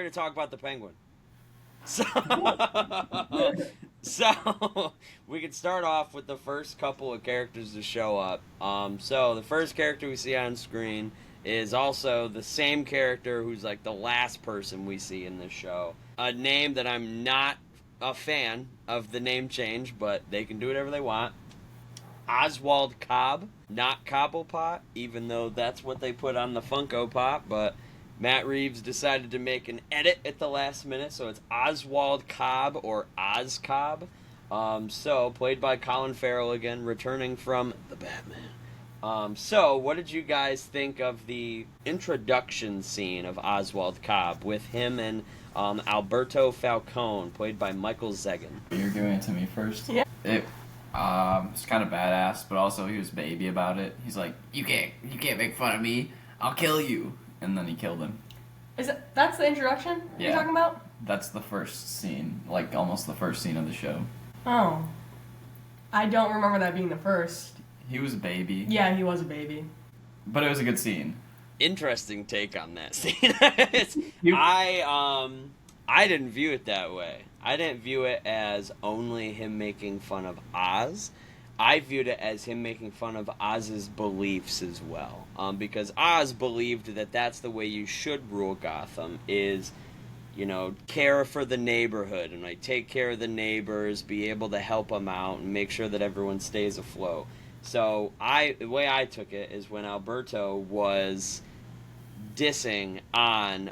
to talk about the Penguin. So, so we can start off with the first couple of characters to show up. So the first character we see on screen is also the same character who's like the last person we see in this show. A name that I'm not a fan of the name change, but they can do whatever they want. Oswald Cobb, not Cobblepot, even though that's what they put on the Funko Pop, but Matt Reeves decided to make an edit at the last minute, so it's Oswald Cobb or Oz Cobb. So, played by Colin Farrell again, returning from The Batman. So, what did you guys think of the introduction scene of Oswald Cobb with him and Alberto Falcone, played by Michael Zegan? You're giving it to me first? Yeah. It's kind of badass, but also he was baby about it. He's like, you can't make fun of me. I'll kill you. And then he killed him. That's the introduction you're talking about? That's the first scene, like almost the first scene of the show. Oh. I don't remember that being the first. He was a baby. Yeah, he was a baby. But it was a good scene. Interesting take on that scene. I didn't view it that way. I didn't view it as only him making fun of Oz. I viewed it as him making fun of Oz's beliefs as well. Because Oz believed that that's the way you should rule Gotham, is, you know, care for the neighborhood and like take care of the neighbors, be able to help them out and make sure that everyone stays afloat. So the way I took it is when Alberto was dissing on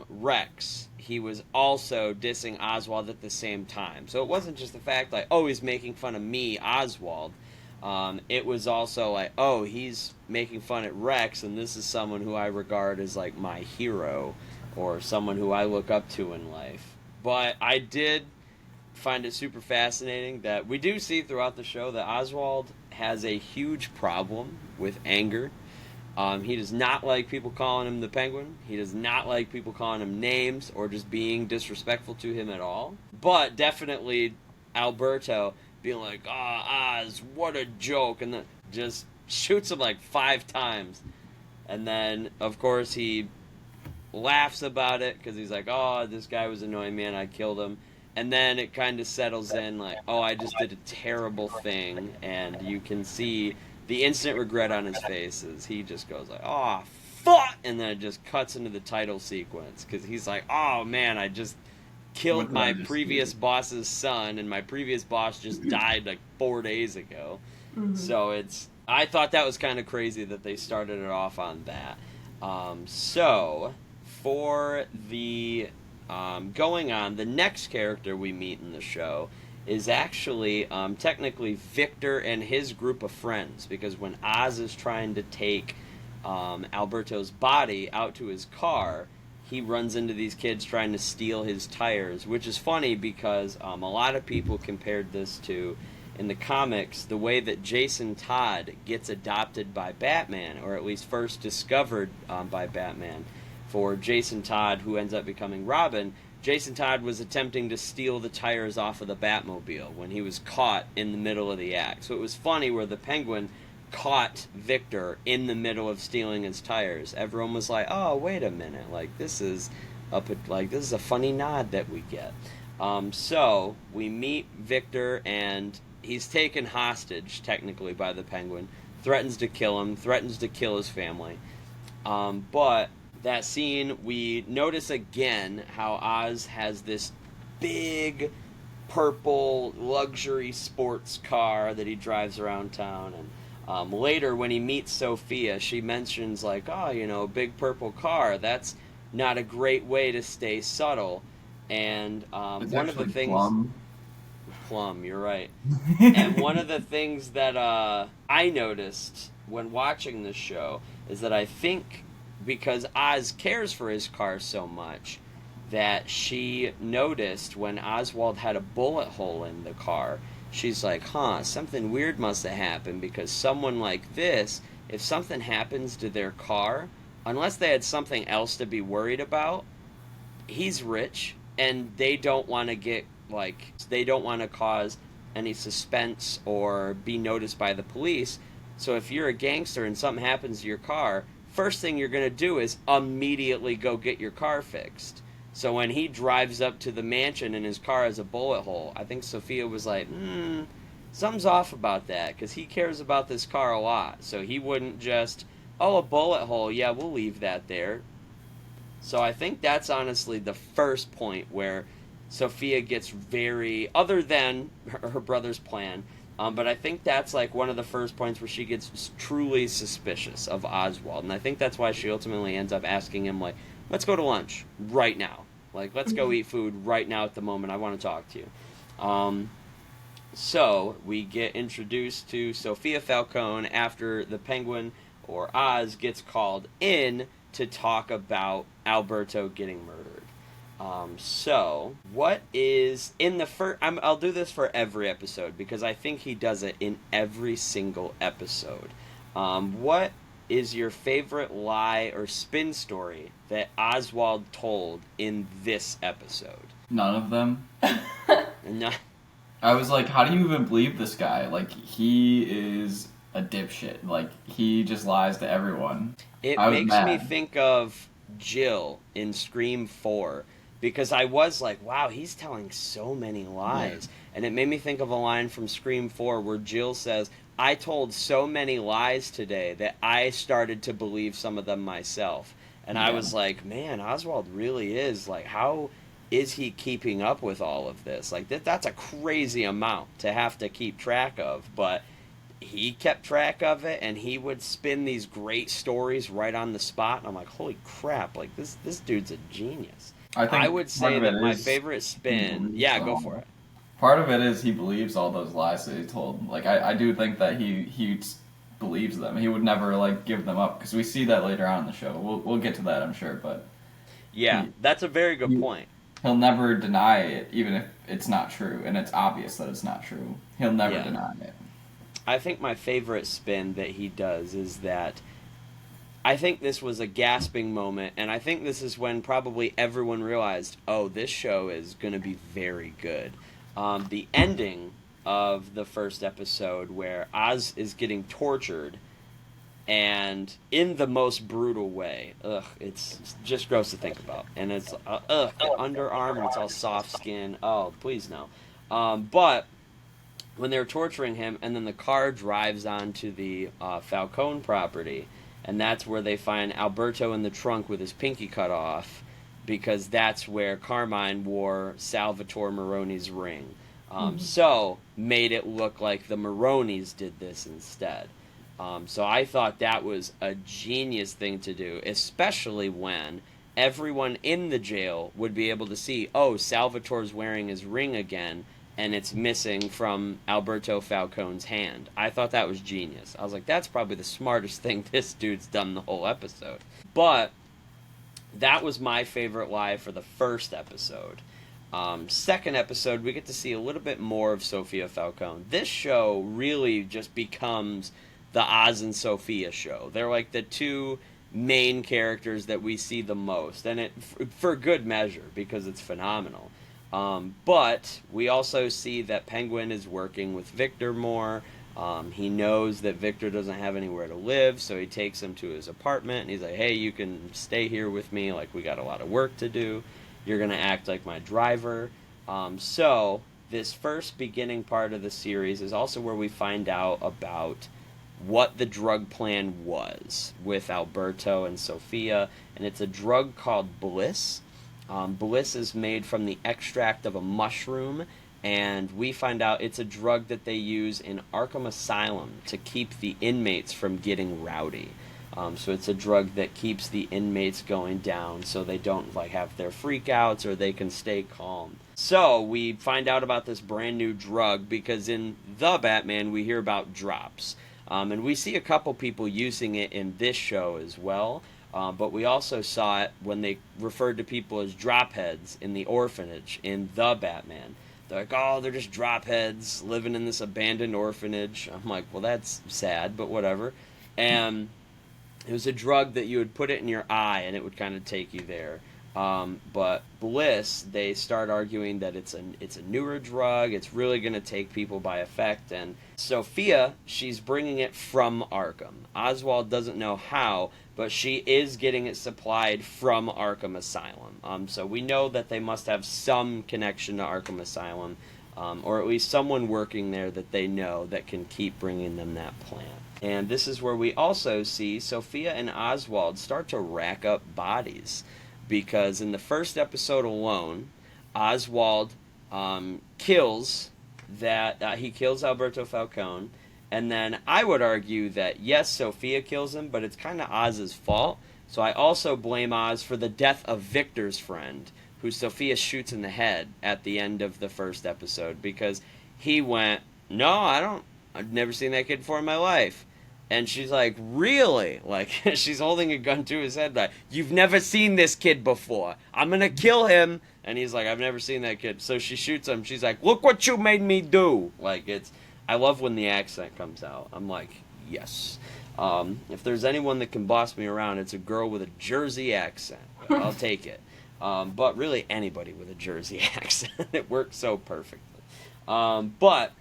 Rex, he was also dissing Oswald at the same time. So it wasn't just the fact like, oh, he's making fun of me, Oswald. It was also like, oh, he's making fun at Rex, and this is someone who I regard as like my hero or someone who I look up to in life. But I did find it super fascinating that we do see throughout the show that Oswald has a huge problem with anger. He does not like people calling him the Penguin. He does not like people calling him names or just being disrespectful to him at all. But definitely Alberto being like, Oz, what a joke, and then just shoots him like 5 times. And then, of course, he laughs about it because he's like, oh, this guy was annoying me and I killed him. And then it kind of settles in like, oh, I just did a terrible thing. And you can see the instant regret on his face as he just goes like, oh, fuck! And then it just cuts into the title sequence because he's like, oh, man, I just killed my previous boss's son and my previous boss just died like 4 days ago. Mm-hmm. So I thought that was kind of crazy that they started it off on that. So for the going on, the next character we meet in the show is actually technically Victor and his group of friends, because when Oz is trying to take Alberto's body out to his car, he runs into these kids trying to steal his tires, which is funny because a lot of people compared this to, in the comics, the way that Jason Todd gets adopted by Batman, or at least first discovered by Batman. For Jason Todd, who ends up becoming Robin, Jason Todd was attempting to steal the tires off of the Batmobile when he was caught in the middle of the act. So it was funny where the Penguin caught Victor in the middle of stealing his tires. Everyone was like, oh, wait a minute, like this is a funny nod that we get. So we meet Victor, and he's taken hostage technically by the Penguin, threatens to kill him, threatens to kill his family. But that scene, we notice again how Oz has this big purple luxury sports car that he drives around town. And later when he meets Sophia, she mentions like, oh, you know, big purple car, that's not a great way to stay subtle. And one of the things... Plum, you're right. And one of the things that I noticed when watching this show is that I think because Oz cares for his car so much, that she noticed when Oswald had a bullet hole in the car, she's like, something weird must have happened, because someone like this, if something happens to their car, unless they had something else to be worried about, he's rich, and they don't want to cause any suspense or be noticed by the police. So if you're a gangster and something happens to your car, first thing you're going to do is immediately go get your car fixed. So when he drives up to the mansion and his car has a bullet hole, I think Sophia was like, something's off about that, because he cares about this car a lot. So he wouldn't just, oh, a bullet hole, yeah, we'll leave that there. So I think that's honestly the first point where Sophia gets very, other than her brother's plan, but I think that's like one of the first points where she gets truly suspicious of Oswald. And I think that's why she ultimately ends up asking him, like, let's go to lunch right now. Like, let's go eat food right now at the moment. I want to talk to you. So we get introduced to Sophia Falcone after the Penguin, or Oz, gets called in to talk about Alberto getting murdered. So what is in the first? I'll do this for every episode because I think he does it in every single episode. What is your favorite lie or spin story that Oswald told in this episode? None of them. No. I was like, how do you even believe this guy? Like, he is a dipshit. Like, he just lies to everyone. It makes me think of Jill in Scream 4, because I was like, wow, he's telling so many lies. Yeah. And it made me think of a line from Scream 4 where Jill says, I told so many lies today that I started to believe some of them myself. And I was like, man, Oswald really is, like, how is he keeping up with all of this? Like, that's a crazy amount to have to keep track of, but he kept track of it, and he would spin these great stories right on the spot, and I'm like, holy crap, like, this dude's a genius. I would say that my favorite spin... Yeah, go for it. Part of it is he believes all those lies that he told. Like, I do think that he believes them. He would never, like, give them up, because we see that later on in the show. We'll get to that, I'm sure, but... Yeah, that's a very good point. He'll never deny it, even if it's not true, and it's obvious that it's not true. He'll never deny it. I think my favorite spin that he does is that I think this was a gasping moment, and I think this is when probably everyone realized, oh, this show is going to be very good. The ending of the first episode where Oz is getting tortured, and in the most brutal way. It's just gross to think about. And it's, the underarm, and it's all soft skin. Oh, please no. But when they're torturing him, and then the car drives onto the Falcone property, and that's where they find Alberto in the trunk with his pinky cut off, because that's where Carmine wore Salvatore Maroni's ring. So made it look like the Maronis did this instead. So I thought that was a genius thing to do, especially when everyone in the jail would be able to see, oh, Salvatore's wearing his ring again, and it's missing from Alberto Falcone's hand. I thought that was genius. I was like, that's probably the smartest thing this dude's done the whole episode. But that was my favorite lie for the first episode. Second episode, we get to see a little bit more of Sophia Falcone. This show really just becomes the Oz and Sophia show. They're like the two main characters that we see the most, and it for good measure, because it's phenomenal. But we also see that Penguin is working with Victor more. He knows that Victor doesn't have anywhere to live, so he takes him to his apartment, and he's like, hey, you can stay here with me, like, we got a lot of work to do. You're going to act like my driver. So this first beginning part of the series is also where we find out about what the drug plan was with Alberto and Sophia, and it's a drug called Bliss. Bliss is made from the extract of a mushroom, and we find out it's a drug that they use in Arkham Asylum to keep the inmates from getting rowdy. So it's a drug that keeps the inmates going down so they don't like have their freakouts, or they can stay calm. So we find out about this brand new drug because in The Batman we hear about drops. And we see a couple people using it in this show as well. But we also saw it when they referred to people as drop heads in the orphanage in The Batman. They're like, oh, they're just drop heads living in this abandoned orphanage. I'm like, well, that's sad, but whatever. And it was a drug that you would put it in your eye and it would kind of take you there. But Bliss, they start arguing that it's a newer drug. It's really going to take people by effect. And Sophia, she's bringing it from Arkham. Oswald doesn't know how, but she is getting it supplied from Arkham Asylum. So we know that they must have some connection to Arkham Asylum, or at least someone working there that they know that can keep bringing them that plant. And this is where we also see Sophia and Oswald start to rack up bodies. Because in the first episode alone, Oswald kills he kills Alberto Falcone, and then I would argue that yes, Sophia kills him, but it's kind of Oz's fault. So I also blame Oz for the death of Victor's friend, who Sophia shoots in the head at the end of the first episode, because he went, "No, I've never seen that kid before in my life." And she's like, "Really?" Like, she's holding a gun to his head like, "You've never seen this kid before. I'm gonna kill him." And he's like, "I've never seen that kid." So she shoots him. She's like, "Look what you made me do." Like, I love when the accent comes out. I'm like, yes. If there's anyone that can boss me around, it's a girl with a Jersey accent. I'll take it. But really anybody with a Jersey accent. It works so perfectly. But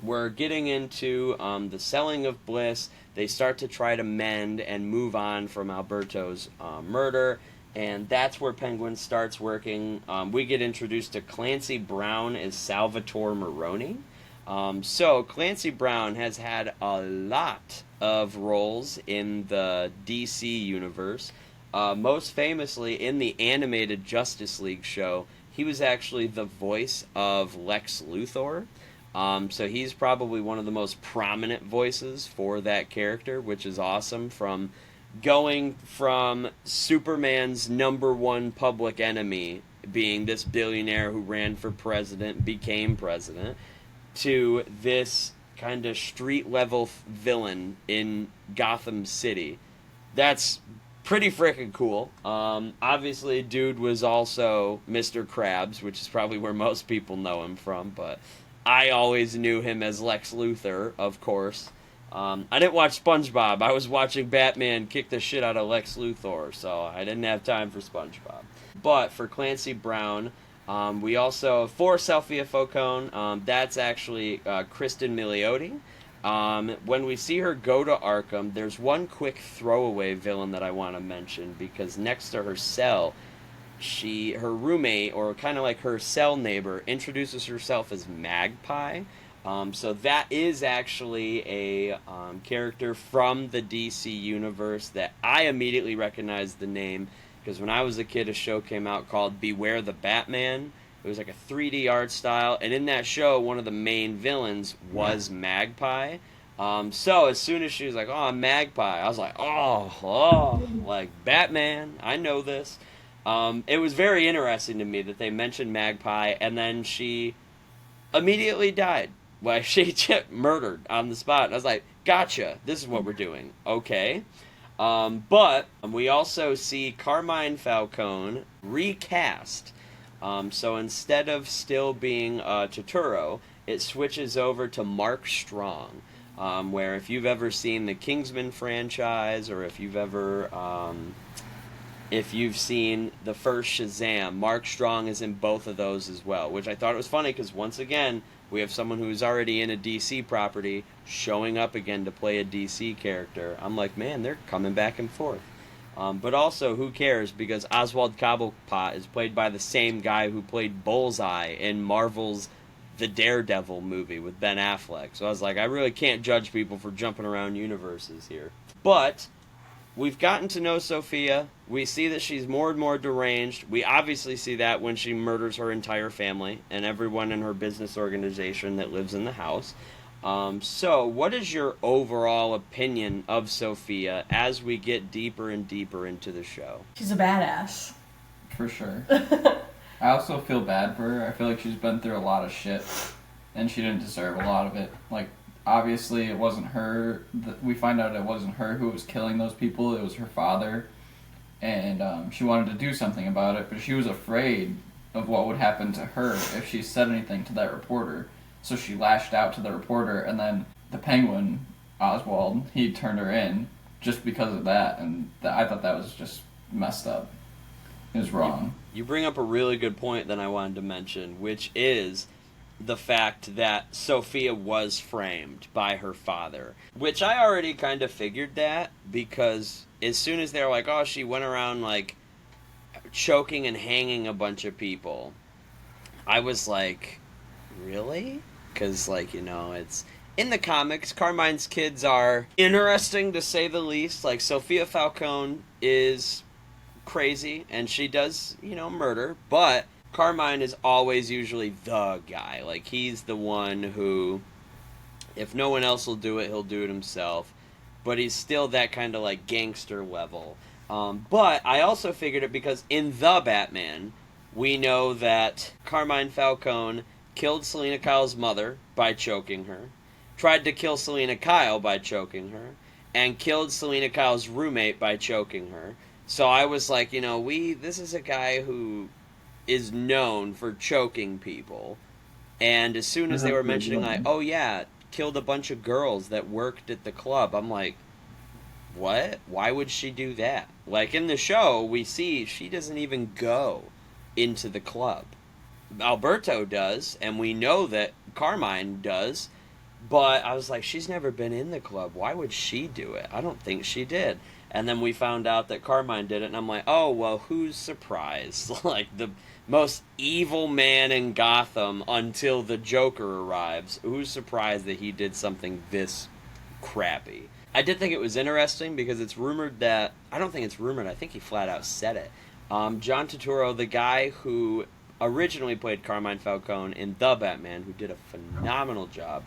we're getting into the selling of Bliss. They start to try to mend and move on from Alberto's murder, and that's where Penguin starts working. We get introduced to Clancy Brown as Salvatore Maroni. So Clancy Brown has had a lot of roles in the DC universe. Most famously in the animated Justice League show, he was actually the voice of Lex Luthor. So he's probably one of the most prominent voices for that character, which is awesome. From going from Superman's #1 public enemy, being this billionaire who ran for president, became president, to this kind of street level villain in Gotham City. That's pretty freaking cool. Obviously, dude was also Mr. Krabs, which is probably where most people know him from, but I always knew him as Lex Luthor, of course. I didn't watch SpongeBob. I was watching Batman kick the shit out of Lex Luthor, so I didn't have time for SpongeBob. But for Clancy Brown, we also, for Sophia Falcone, that's actually Kristen Milioti. When we see her go to Arkham, there's one quick throwaway villain that I want to mention, because next to her cell, her roommate, or kind of like her cell neighbor, introduces herself as Magpie. So that is actually a character from the DC universe that I immediately recognized the name, because when I was a kid, a show came out called Beware the Batman. It was like a 3D art style, and in that show, one of the main villains was Magpie. So as soon as she was like, "Oh, I'm Magpie," I was like, oh, like Batman, I know this. It was very interesting to me that they mentioned Magpie, and then she immediately died. Like, she murdered on the spot. And I was like, gotcha, this is what we're doing. Okay. But we also see Carmine Falcone recast. So instead of still being Turturro, it switches over to Mark Strong. Where if you've ever seen the Kingsman franchise, or if you've seen the first Shazam, Mark Strong is in both of those as well, which I thought it was funny, because once again, we have someone who's already in a DC property showing up again to play a DC character. I'm like, man, they're coming back and forth. But also, who cares, because Oswald Cobblepot is played by the same guy who played Bullseye in Marvel's The Daredevil movie with Ben Affleck. So I was like, I really can't judge people for jumping around universes here. But we've gotten to know Sophia. We see that she's more and more deranged. We obviously see that when she murders her entire family and everyone in her business organization that lives in the house. So what is your overall opinion of Sophia as we get deeper and deeper into the show? She's a badass. For sure. I also feel bad for her. I feel like she's been through a lot of shit, and she didn't deserve a lot of it. Like, obviously, it wasn't her. We find out it wasn't her who was killing those people. It was her father. And she wanted to do something about it, but she was afraid of what would happen to her if she said anything to that reporter. So she lashed out to the reporter, and then the Penguin, Oswald, he turned her in just because of that. And I thought that was just messed up. is wrong. You bring up a really good point that I wanted to mention, which is the fact that Sophia was framed by her father, which I already kind of figured that, because as soon as they were like, oh, she went around like choking and hanging a bunch of people, I was like, really? Because, like, it's in the comics, Carmine's kids are interesting to say the least. Like, Sophia Falcone is crazy and she does, murder, but Carmine is always usually the guy. Like, he's the one who, if no one else will do it, he'll do it himself. But he's still that kind of, like, gangster level. But I also figured it because in The Batman, we know that Carmine Falcone killed Selina Kyle's mother by choking her, tried to kill Selina Kyle by choking her, and killed Selina Kyle's roommate by choking her. So I was like, this is a guy who is known for choking people. And as soon as they were mentioning, like, oh yeah, killed a bunch of girls that worked at the club, I'm like, what? Why would she do that? Like, in the show, we see she doesn't even go into the club. Alberto does, and we know that Carmine does, but I was like, she's never been in the club. Why would she do it? I don't think she did. And then we found out that Carmine did it, and I'm like, oh, well, who's surprised? Like, the most evil man in Gotham until the Joker arrives. Who's surprised that he did something this crappy? I did think it was interesting because it's rumored that, I don't think it's rumored, I think he flat out said it. John Turturro, the guy who originally played Carmine Falcone in The Batman, who did a phenomenal job,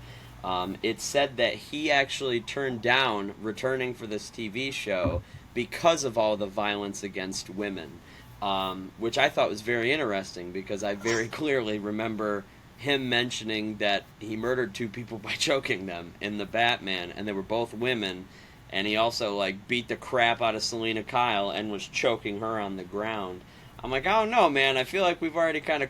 it said that he actually turned down returning for this TV show because of all the violence against women, which I thought was very interesting because I very clearly remember him mentioning that he murdered 2 people by choking them in The Batman, and they were both women, and he also, like, beat the crap out of Selina Kyle and was choking her on the ground. I'm like, I don't know, man. I feel like we've already kind of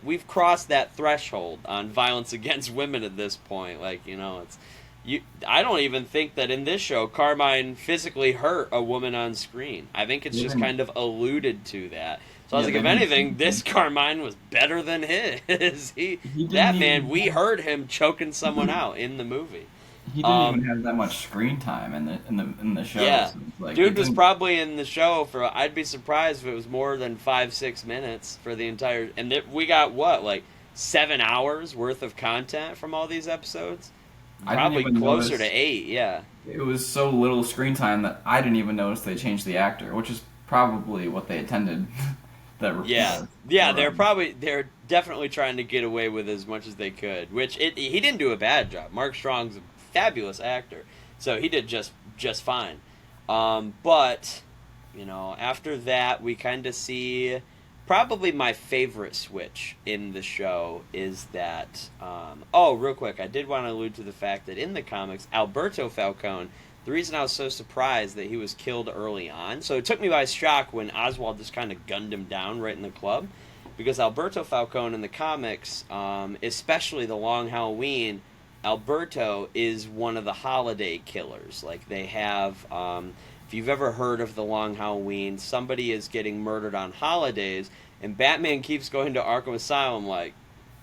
we've crossed that threshold on violence against women at this point. Like, I don't even think that in this show Carmine physically hurt a woman on screen. I think it's just kind of alluded to that. So I was like, if anything, this Carmine was better than his. We heard him choking someone out in the movie. He didn't even have that much screen time in the show. Yeah, so like, dude was probably in the show for. I'd be surprised if it was more than 5-6 minutes for the entire. And we got what, like 7 hours worth of content from all these episodes. Probably closer to 8. Yeah. It was so little screen time that I didn't even notice they changed the actor, which is probably what they intended. They're definitely trying to get away with as much as they could. Which he didn't do a bad job. Mark Strong's a fabulous actor, so he did just fine. But after that, we kind of see probably my favorite switch in the show is that. Real quick, I did want to allude to the fact that in the comics, Alberto Falcone. The reason I was so surprised that he was killed early on, so it took me by shock when Oswald just kind of gunned him down right in the club, because Alberto Falcone in the comics, especially The Long Halloween, Alberto is one of the holiday killers. Like, they have, if you've ever heard of The Long Halloween, somebody is getting murdered on holidays, and Batman keeps going to Arkham Asylum like,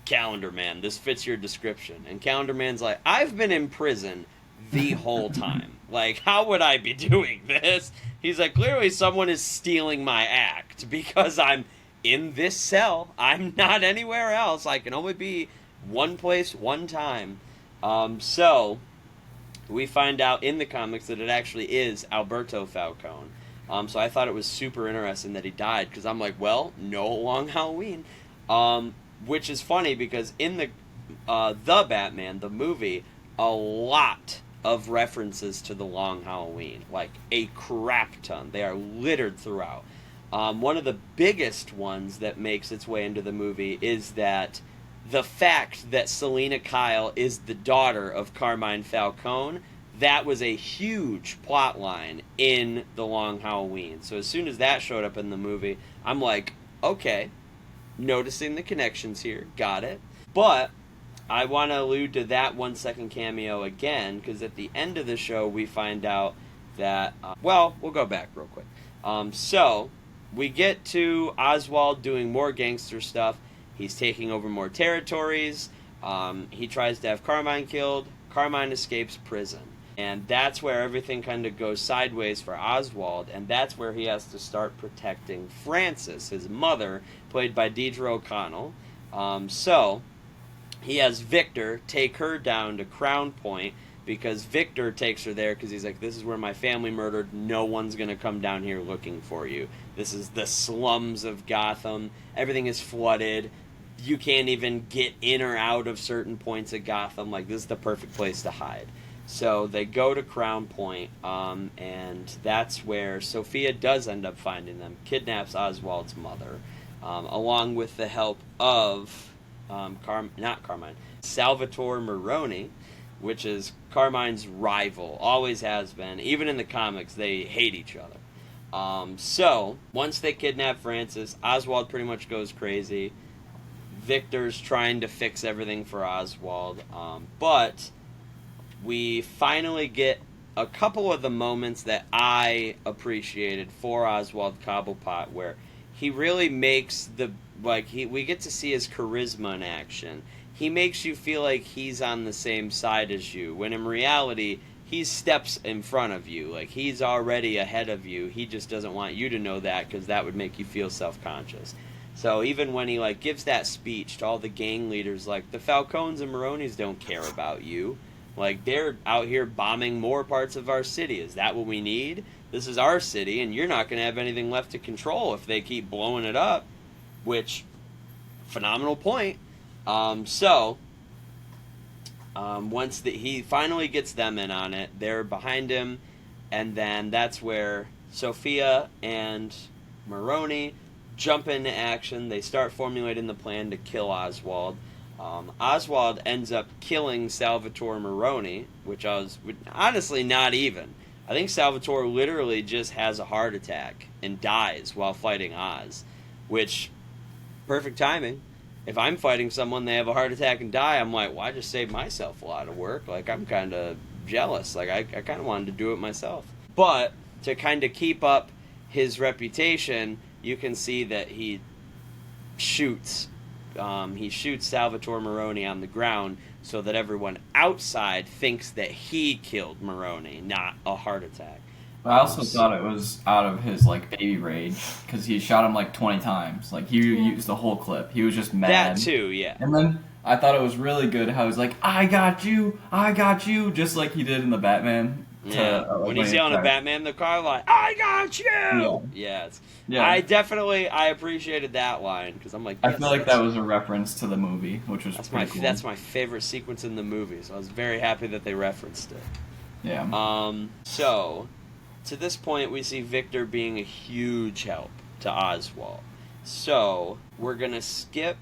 Calendar Man, this fits your description. And Calendar Man's like, I've been in prison the whole time. Like, how would I be doing this? He's like, clearly someone is stealing my act because I'm in this cell. I'm not anywhere else. I can only be one place, one time. So we find out in the comics that it actually is Alberto Falcone. So I thought it was super interesting that he died because I'm like, well, no Long Halloween. Which is funny because in the Batman, the movie, a lot of references to The Long Halloween, like a crap ton. They are littered throughout. One of the biggest ones that makes its way into the movie is that the fact that Selina Kyle is the daughter of Carmine Falcone, that was a huge plot line in The Long Halloween. So as soon as that showed up in the movie, I'm like, okay, noticing the connections here, got it. But I want to allude to that 1 second cameo again, because at the end of the show we find out that, we'll go back real quick. So we get to Oswald doing more gangster stuff. He's taking over more territories. He tries to have Carmine killed. Carmine escapes prison. And that's where everything kind of goes sideways for Oswald, and that's where he has to start protecting Frances, his mother, played by Deidre O'Connell. So he has Victor take her down to Crown Point, because Victor takes her there because he's like, this is where my family murdered. No one's going to come down here looking for you. This is the slums of Gotham. Everything is flooded. You can't even get in or out of certain points of Gotham. Like, this is the perfect place to hide. So they go to Crown Point, and that's where Sophia does end up finding them, kidnaps Oswald's mother, along with the help of Salvatore Maroni, which is Carmine's rival, always has been. Even in the comics, they hate each other. So, once they kidnap Frances, Oswald pretty much goes crazy. Victor's trying to fix everything for Oswald, but we finally get a couple of the moments that I appreciated for Oswald Cobblepot, where he really makes we get to see his charisma in action. He makes you feel like he's on the same side as you, when in reality, he steps in front of you. Like, he's already ahead of you. He just doesn't want you to know that, because that would make you feel self-conscious. So even when he, gives that speech to all the gang leaders, the Falcones and Maronis don't care about you. They're out here bombing more parts of our city. Is that what we need? This is our city, and you're not going to have anything left to control if they keep blowing it up. Which, phenomenal point. Once he finally gets them in on it, they're behind him, and then that's where Sophia and Maroni jump into action. They start formulating the plan to kill Oswald. Oswald ends up killing Salvatore Maroni, which I was honestly not even. I think Salvatore literally just has a heart attack and dies while fighting Oz, which, perfect timing. If I'm fighting someone, they have a heart attack and die, I'm like, well, I just saved myself a lot of work. I'm kind of jealous. I kind of wanted to do it myself. But to kind of keep up his reputation, you can see that he shoots Salvatore Maroni on the ground so that everyone outside thinks that he killed Maroni, not a heart attack. I also thought it was out of his baby rage, because he shot him 20 times. He used the whole clip. He was just mad. That too, yeah. And then I thought it was really good how he's like, I got you, just like he did in the Batman. Yeah. When he's yelling at Batman in the car, I got you. Yeah. I appreciated that line, because I'm like, yes, I feel like that was a reference to the movie, which was cool. That's my favorite sequence in the movie, so I was very happy that they referenced it. Yeah. So, to this point, we see Victor being a huge help to Oswald. So, we're going to skip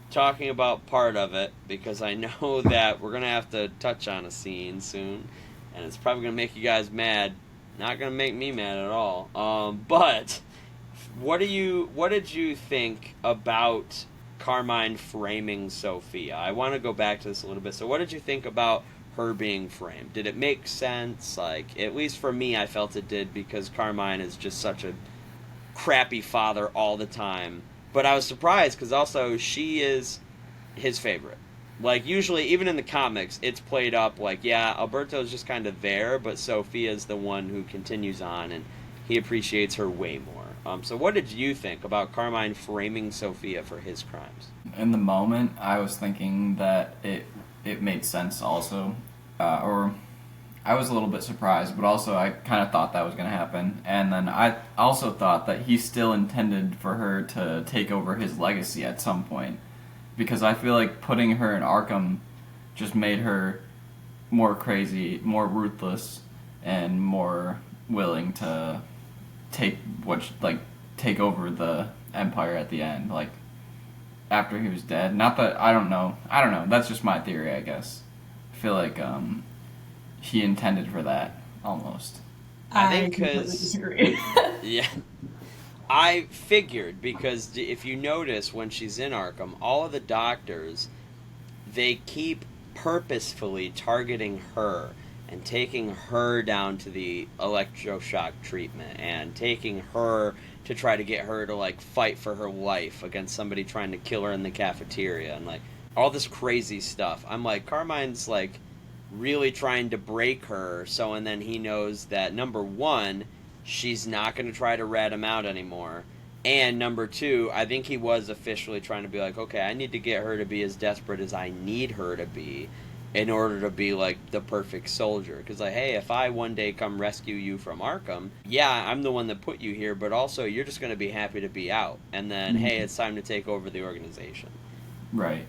talking about part of it, because I know that we're going to have to touch on a scene soon, and it's probably going to make you guys mad. Not going to make me mad at all. But what did you think about Carmine framing Sophia? I want to go back to this a little bit. So what did you think about her being framed? Did it make sense? At least for me, I felt it did, because Carmine is just such a crappy father all the time. But I was surprised, because also she is his favorite. Usually, even in the comics, it's played up Alberto's just kind of there, but Sophia's the one who continues on, and he appreciates her way more. So what did you think about Carmine framing Sophia for his crimes? In the moment, I was thinking that it made sense also. Or I was a little bit surprised, but also I kind of thought that was going to happen. And then I also thought that he still intended for her to take over his legacy at some point. Because I feel like putting her in Arkham just made her more crazy, more ruthless, and more willing to take over the Empire at the end, after he was dead. Not that I don't know. That's just my theory, I guess. I feel like he intended for that almost. I think completely disagree. Yeah. I figured, because if you notice when she's in Arkham, all of the doctors, they keep purposefully targeting her and taking her down to the electroshock treatment and taking her to try to get her to like fight for her life against somebody trying to kill her in the cafeteria and like all this crazy stuff. I'm like, Carmine's like really trying to break her, so and then he knows that number one, she's not going to try to rat him out anymore. And number two, I think he was officially trying to be like, okay, I need to get her to be as desperate as I need her to be in order to be like the perfect soldier. Because like, hey, if I one day come rescue you from Arkham, yeah, I'm the one that put you here, but also you're just going to be happy to be out. And then, hey, it's time to take over the organization. Right.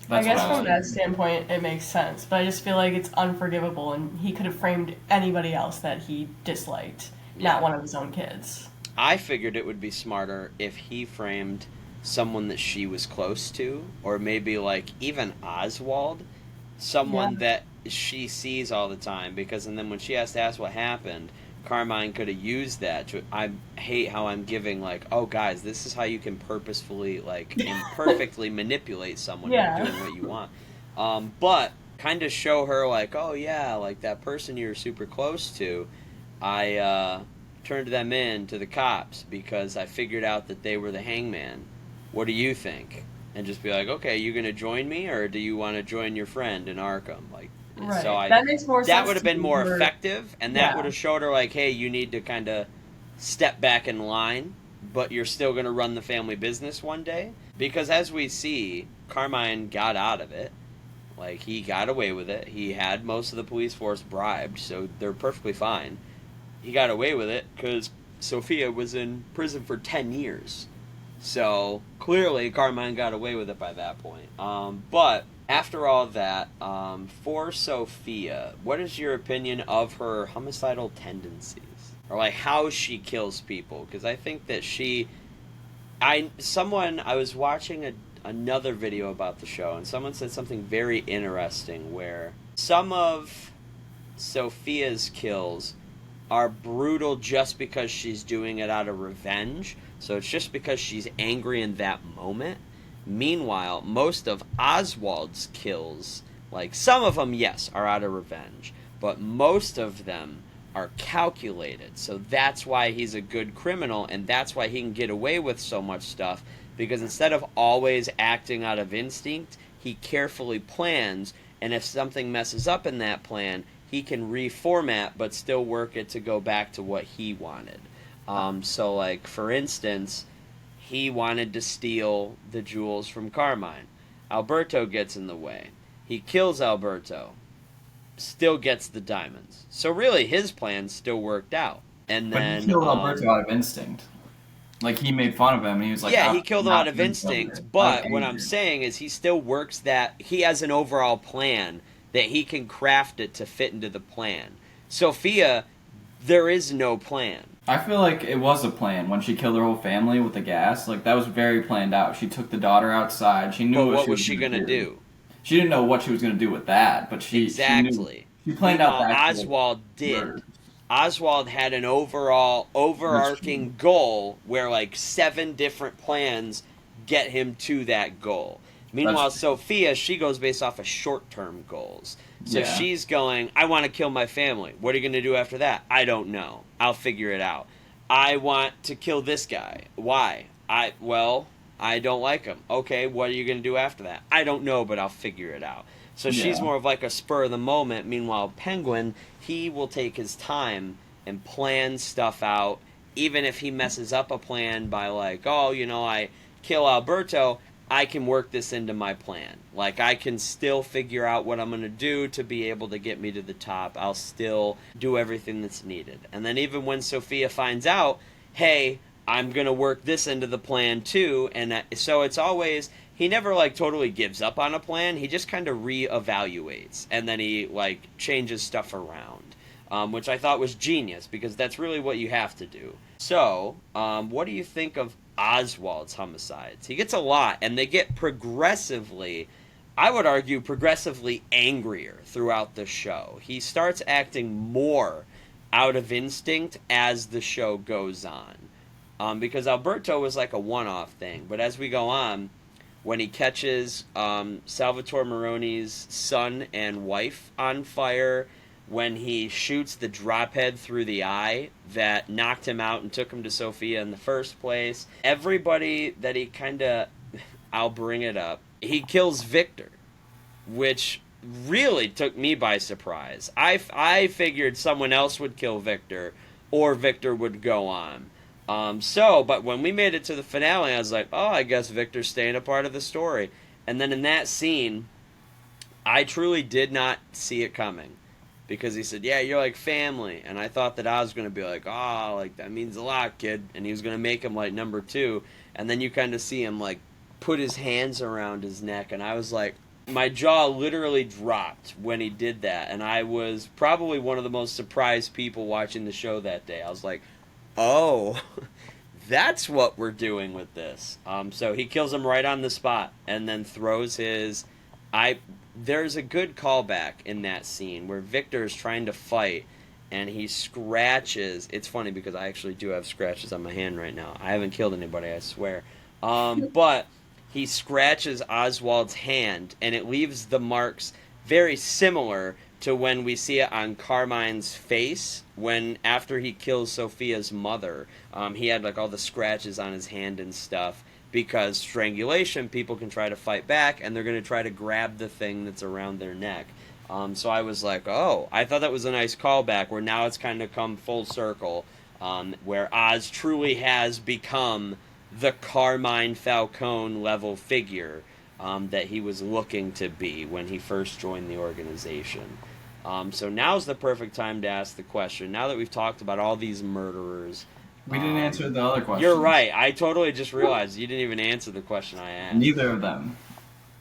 I guess from that standpoint, it makes sense, but I just feel like it's unforgivable, and he could have framed anybody else that he disliked, not one of his own kids. I figured it would be smarter if he framed someone that she was close to, or maybe like even Oswald, someone that she sees all the time, because and then when she has to ask what happened, Carmine could have used that to, I hate how I'm giving like, oh guys, this is how you can purposefully like imperfectly manipulate someone into doing what you want. But kind of show her like, oh yeah, like that person you're super close to, I turned them in to the cops because I figured out that they were the hangman. What do you think? And just be like, okay, you gonna join me, or do you want to join your friend in Arkham? Like, right. So that makes more sense. That would have been more effective, and that would have showed her like, hey, you need to kind of step back in line, but you're still gonna run the family business one day. Because as we see, Carmine got out of it. Like, he got away with it. He had most of the police force bribed, so they're perfectly fine. He got away with it because Sophia was in prison for 10 years. So, clearly, Carmine got away with it by that point. But, after all that, for Sophia, what is your opinion of her homicidal tendencies? Or, like, how she kills people? Because I think that I was watching another video about the show, and someone said something very interesting, where some of Sophia's kills are brutal just because she's doing it out of revenge. So it's just because she's angry in that moment. Meanwhile, most of Oswald's kills, like some of them, yes, are out of revenge, but most of them are calculated. So that's why he's a good criminal, and that's why he can get away with so much stuff, because instead of always acting out of instinct, he carefully plans, and if something messes up in that plan, he can reformat but still work it to go back to what he wanted. So, like, for instance, he wanted to steal the jewels from Carmine. Alberto gets in the way. He kills Alberto. Still gets the diamonds. So really, his plan still worked out. And then he killed Alberto out of instinct. Like, he made fun of him, and he was like... Yeah, he killed him out of instinct, but what I'm saying is he still works that... He has an overall plan that he can craft it to fit into the plan. Sophia, there is no plan. I feel like it was a plan when she killed her whole family with the gas. Like, that was very planned out. She took the daughter outside. She knew what was she going to do? She didn't know what she was going to do with that, but she Exactly. She planned out that. Oswald did. Murder. Oswald had an overarching goal where, like, 7 different plans get him to that goal. Meanwhile, Sophia, she goes based off of short-term goals. So she's going, I want to kill my family. What are you going to do after that? I don't know. I'll figure it out. I want to kill this guy. Why? I don't like him. Okay, what are you going to do after that? I don't know, but I'll figure it out. So she's more of like a spur of the moment. Meanwhile, Penguin, he will take his time and plan stuff out. Even if he messes up a plan by like, I kill Alberto, I can work this into my plan. Like, I can still figure out what I'm going to do to be able to get me to the top. I'll still do everything that's needed. And then even when Sophia finds out, hey, I'm going to work this into the plan too. And so it's always, he never like totally gives up on a plan. He just kind of reevaluates. And then he like changes stuff around, which I thought was genius, because that's really what you have to do. So, what do you think of Oswald's homicides? He gets a lot, and they get progressively, I would argue, progressively angrier throughout the show. He starts acting more out of instinct as the show goes on. Because Alberto was like a one-off thing, but as we go on, when he catches Salvatore Maroni's son and wife on fire, when he shoots the drop head through the eye that knocked him out and took him to Sophia in the first place. Everybody that he kind of, I'll bring it up, he kills Victor, which really took me by surprise. I figured someone else would kill Victor, or Victor would go on. But when we made it to the finale, I was like, oh, I guess Victor's staying a part of the story. And then in that scene, I truly did not see it coming. Because he said, yeah, you're like family. And I thought that I was going to be like, oh, like, that means a lot, kid. And he was going to make him, like, number 2. And then you kind of see him, like, put his hands around his neck. And I was like, my jaw literally dropped when he did that. And I was probably one of the most surprised people watching the show that day. I was like, oh, that's what we're doing with this. So he kills him right on the spot and then throws his... There's a good callback in that scene where Victor is trying to fight and he scratches... It's funny because I actually do have scratches on my hand right now. I haven't killed anybody, I swear. But he scratches Oswald's hand and it leaves the marks very similar to when we see it on Carmine's face when after he kills Sophia's mother. He had like all the scratches on his hand and stuff because strangulation, people can try to fight back and they're going to try to grab the thing that's around their neck. So I was like, oh, I thought that was a nice callback where now it's kind of come full circle where Oz truly has become the Carmine Falcone level figure that he was looking to be when he first joined the organization. So now's the perfect time to ask the question. Now that we've talked about all these murderers... We didn't answer the other question. You're right. I totally just realized you didn't even answer the question I asked. Neither of them.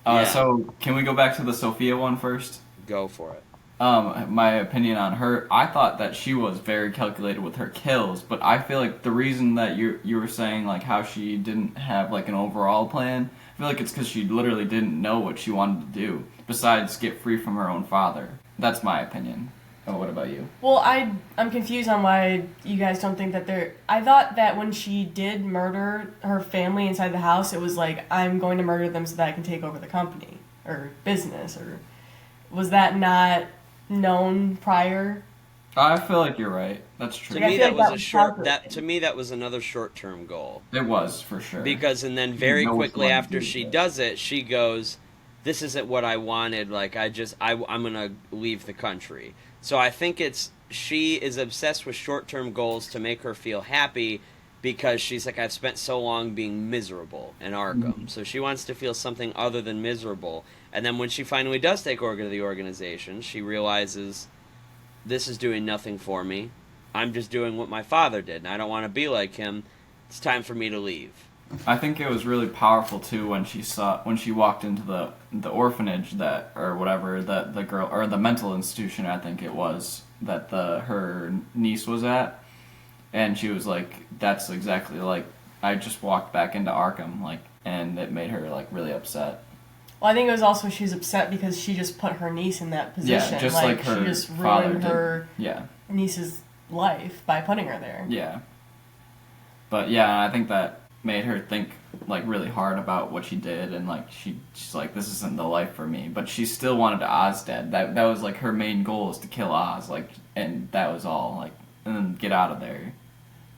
Yeah. So can we go back to the Sophia one first? Go for it. My opinion on her, I thought that she was very calculated with her kills, but I feel like the reason that you were saying like how she didn't have like an overall plan, I feel like it's because she literally didn't know what she wanted to do besides get free from her own father. That's my opinion. Oh, what about you? Well, I'm confused on why you guys don't think that they're... I thought that when she did murder her family inside the house, it was like, I'm going to murder them so that I can take over the company or business, or... Was that not known prior? I feel like you're right. That's true. To me, that was a short... To me, that was another short-term goal. It was, for sure. Because, and then very quickly after she does it, she goes, this isn't what I wanted, like, I'm gonna leave the country. So I think she is obsessed with short-term goals to make her feel happy because she's like, I've spent so long being miserable in Arkham. Mm-hmm. So she wants to feel something other than miserable. And then when she finally does take over the organization, she realizes, this is doing nothing for me. I'm just doing what my father did, and I don't want to be like him. It's time for me to leave. I think it was really powerful too when she walked into the orphanage that or whatever that the girl or the mental institution I think it was that her niece was at, and she was like, that's exactly like I just walked back into Arkham, like, and it made her like really upset. Well, I think it was also she was upset because she just put her niece in that position. Yeah, just like her she just ruined her yeah. niece's life by putting her there. Yeah. But yeah, I think that made her think like really hard about what she did, and like she's like, this isn't the life for me. But she still wanted Oz dead. That was like her main goal, is to kill Oz, like, and that was all, like, and then get out of there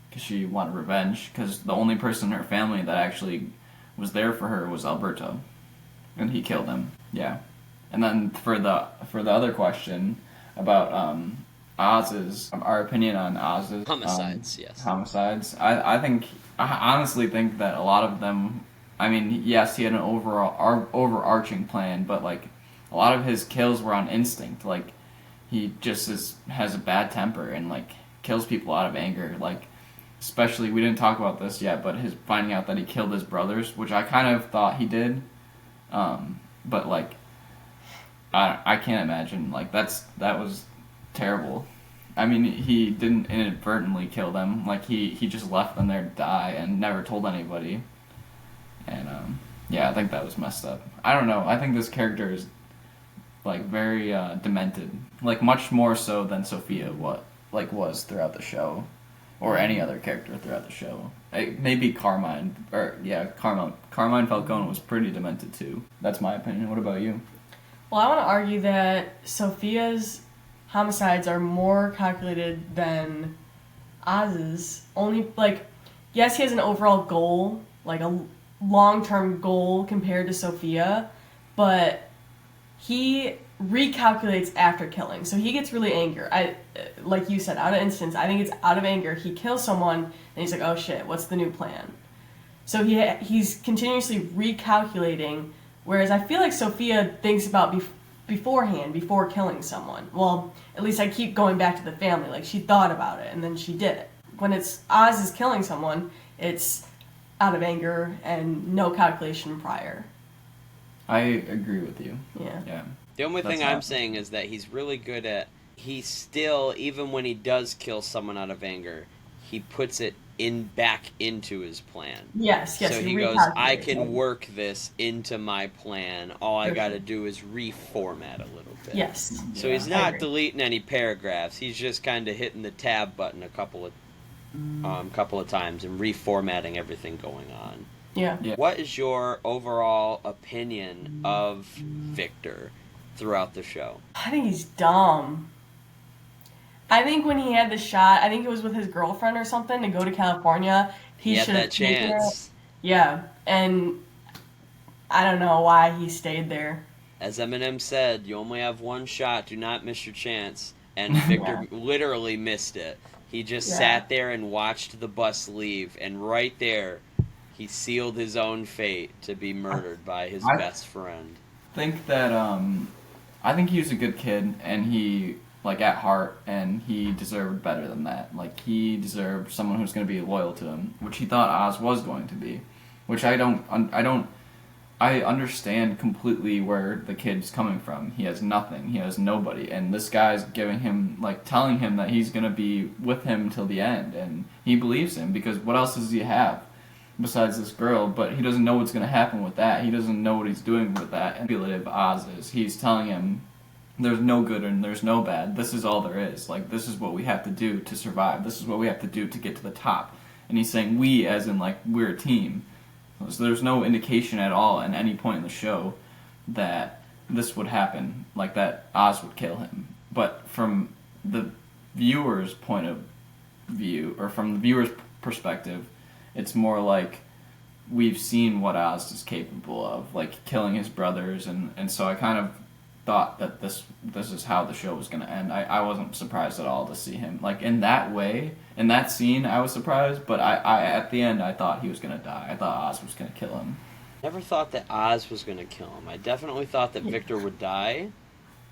because she wanted revenge. Because the only person in her family that actually was there for her was Alberto, and he killed him. Yeah. And then for the other question about our opinion on Oz's homicides, yes. Homicides. I honestly think that a lot of them, I mean, yes, he had an overarching plan, but like a lot of his kills were on instinct. Like he just has a bad temper and like kills people out of anger. Like, especially, we didn't talk about this yet, but his finding out that he killed his brothers, which I kind of thought he did, but like I can't imagine, like that was terrible. I mean, he didn't inadvertently kill them. Like, he just left them there to die and never told anybody. And, yeah, I think that was messed up. I don't know. I think this character is, like, very demented. Like, much more so than Sophia was throughout the show. Or any other character throughout the show. Maybe Carmine. Carmine Falcone was pretty demented, too. That's my opinion. What about you? Well, I want to argue that Sophia's homicides are more calculated than Oz's. Only, like, yes, he has an overall goal, like a long-term goal compared to Sophia, but he recalculates after killing. So he gets really angry. Like you said, out of instance, I think it's out of anger. He kills someone, and he's like, oh shit, what's the new plan? So he's continuously recalculating, whereas I feel like Sophia thinks about beforehand, before killing someone. Well, at least I keep going back to the family. Like, she thought about it, and then she did it. When it's Oz is killing someone, it's out of anger and no calculation prior. I agree with you. Yeah. The only thing I'm saying is that he's really good at, he still, even when he does kill someone out of anger, he puts it back into his plan. Yes, so he goes, I can work this into my plan. All I got to do is reformat a little bit. Yes. So he's not deleting any paragraphs. He's just kind of hitting the tab button a couple of times and reformatting everything going on. Yeah. What is your overall opinion of Victor throughout the show? I think he's dumb. I think when he had the shot, I think it was with his girlfriend or something, to go to California. He had should have that chance. Yeah, and I don't know why he stayed there. As Eminem said, you only have one shot, do not miss your chance. And Victor literally missed it. He just sat there and watched the bus leave, and right there, he sealed his own fate to be murdered by his best friend. I think he was a good kid, and he, like, at heart, and he deserved better than that. Like, he deserved someone who's going to be loyal to him, which he thought Oz was going to be. Which I understand completely where the kid's coming from. He has nothing. He has nobody. And this guy's giving him, like, telling him that he's going to be with him till the end. And he believes him, because what else does he have besides this girl? But he doesn't know what's going to happen with that. He doesn't know what he's doing with that. And manipulative Oz is. He's telling him there's no good and there's no bad. This is all there is. Like, this is what we have to do to survive. This is what we have to do to get to the top. And he's saying we, as in, like, we're a team. So there's no indication at all at any point in the show that this would happen, like that Oz would kill him. But from the viewer's point of view, or from the viewer's perspective, it's more like we've seen what Oz is capable of, like killing his brothers, and so I kind of thought that this is how the show was going to end. I wasn't surprised at all to see him, like, in that way. In that scene, I was surprised, but I at the end, I thought he was going to die. I thought Oz was going to kill him. Never thought that Oz was going to kill him. I definitely thought that Victor would die.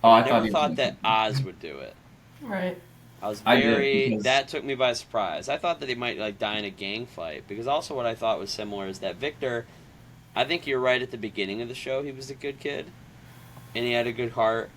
I never thought that Oz would do it. Right. That took me by surprise. I thought that he might, like, die in a gang fight, because also what I thought was similar is that Victor, I think you're right, at the beginning of the show, he was a good kid, and he had a good heart,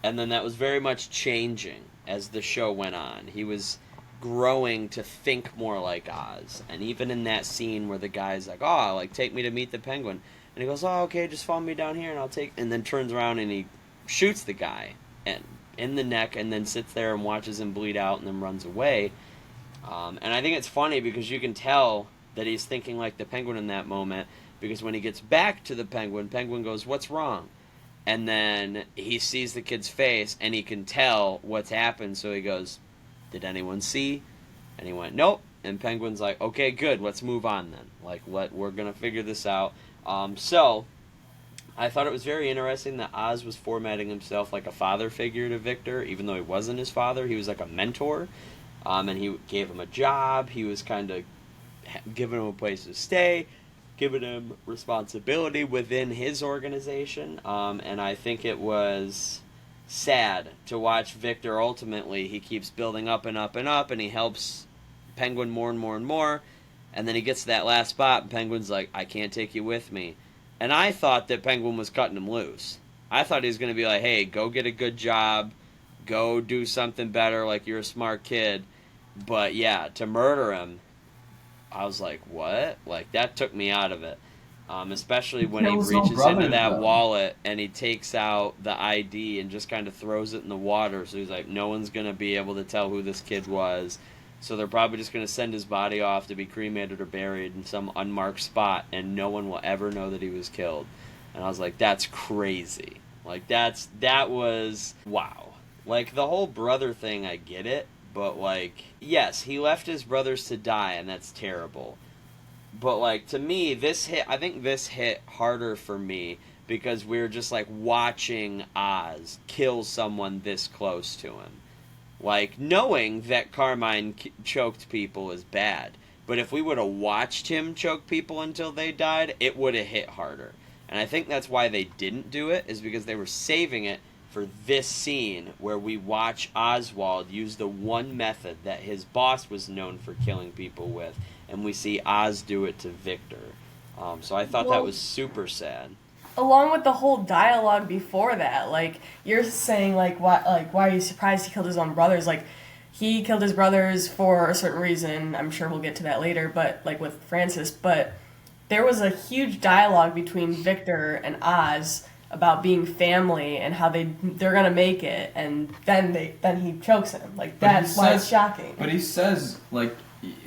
and then that was very much changing as the show went on. He was growing to think more like Oz, and even in that scene where the guy's like, oh, like, take me to meet the Penguin, and he goes, oh, okay, just follow me down here and I'll take, and then turns around and he shoots the guy and in the neck, and then sits there and watches him bleed out and then runs away. And I think it's funny because you can tell that he's thinking like the Penguin in that moment, because when he gets back to the Penguin, Penguin goes, what's wrong? And then he sees the kid's face and he can tell what's happened, so he goes, did anyone see? And he went, nope. And Penguin's like, okay, good, let's move on then. Like, we're going to figure this out. So I thought it was very interesting that Oz was formatting himself like a father figure to Victor, even though he wasn't his father. He was like a mentor, and he gave him a job. He was kind of giving him a place to stay, giving him responsibility within his organization. And I think it was sad to watch Victor. Ultimately, he keeps building up and up and up, and he helps Penguin more and more and more. And then he gets to that last spot, and Penguin's like, I can't take you with me. And I thought that Penguin was cutting him loose. I thought he was going to be like, hey, go get a good job, go do something better, like you're a smart kid. But yeah, to murder him, I was like, what? Like, that took me out of it. Especially when he reaches into that wallet and he takes out the ID and just kind of throws it in the water. So he's like, no one's going to be able to tell who this kid was. So they're probably just going to send his body off to be cremated or buried in some unmarked spot, and no one will ever know that he was killed. And I was like, that's crazy. Like, that was, wow. Like, the whole brother thing, I get it, but, like, yes, he left his brothers to die, and that's terrible. But, like, to me, I think this hit harder for me because we were just, like, watching Oz kill someone this close to him. Like, knowing that Carmine choked people is bad. But if we would have watched him choke people until they died, it would have hit harder. And I think that's why they didn't do it, is because they were saving it for this scene where we watch Oswald use the one method that his boss was known for killing people with, and we see Oz do it to Victor. So I thought that was super sad. Along with the whole dialogue before that, like, you're saying, like, why are you surprised he killed his own brothers? Like, he killed his brothers for a certain reason. I'm sure we'll get to that later, but, like, with Francis. But there was a huge dialogue between Victor and Oz about being family and how they're gonna make it, and then he chokes him. Like, that's why it's shocking. But he says, like,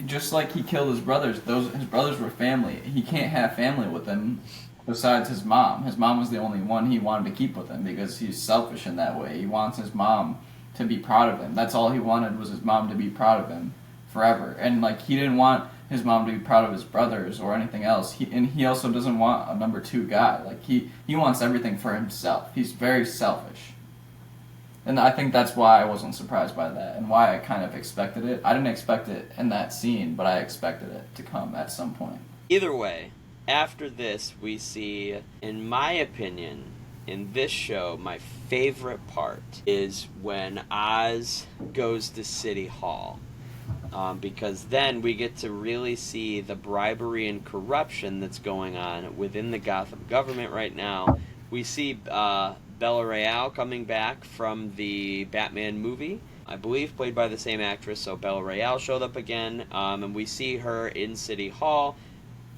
just like he killed his brothers, his brothers were family. He can't have family with them besides his mom. His mom was the only one he wanted to keep with him because he's selfish in that way. He wants his mom to be proud of him. That's all he wanted, was his mom to be proud of him forever. And, like, he didn't want his mom to be proud of his brothers or anything else. He also doesn't want a number two guy. Like, he wants everything for himself. He's very selfish. And I think that's why I wasn't surprised by that and why I kind of expected it. I didn't expect it in that scene, but I expected it to come at some point. Either way, after this, we see, in my opinion, in this show, my favorite part is when Oz goes to City Hall. Because then we get to really see the bribery and corruption that's going on within the Gotham government right now. We see Bella Real coming back from the Batman movie, I believe played by the same actress, so Bella Real showed up again, and we see her in City Hall,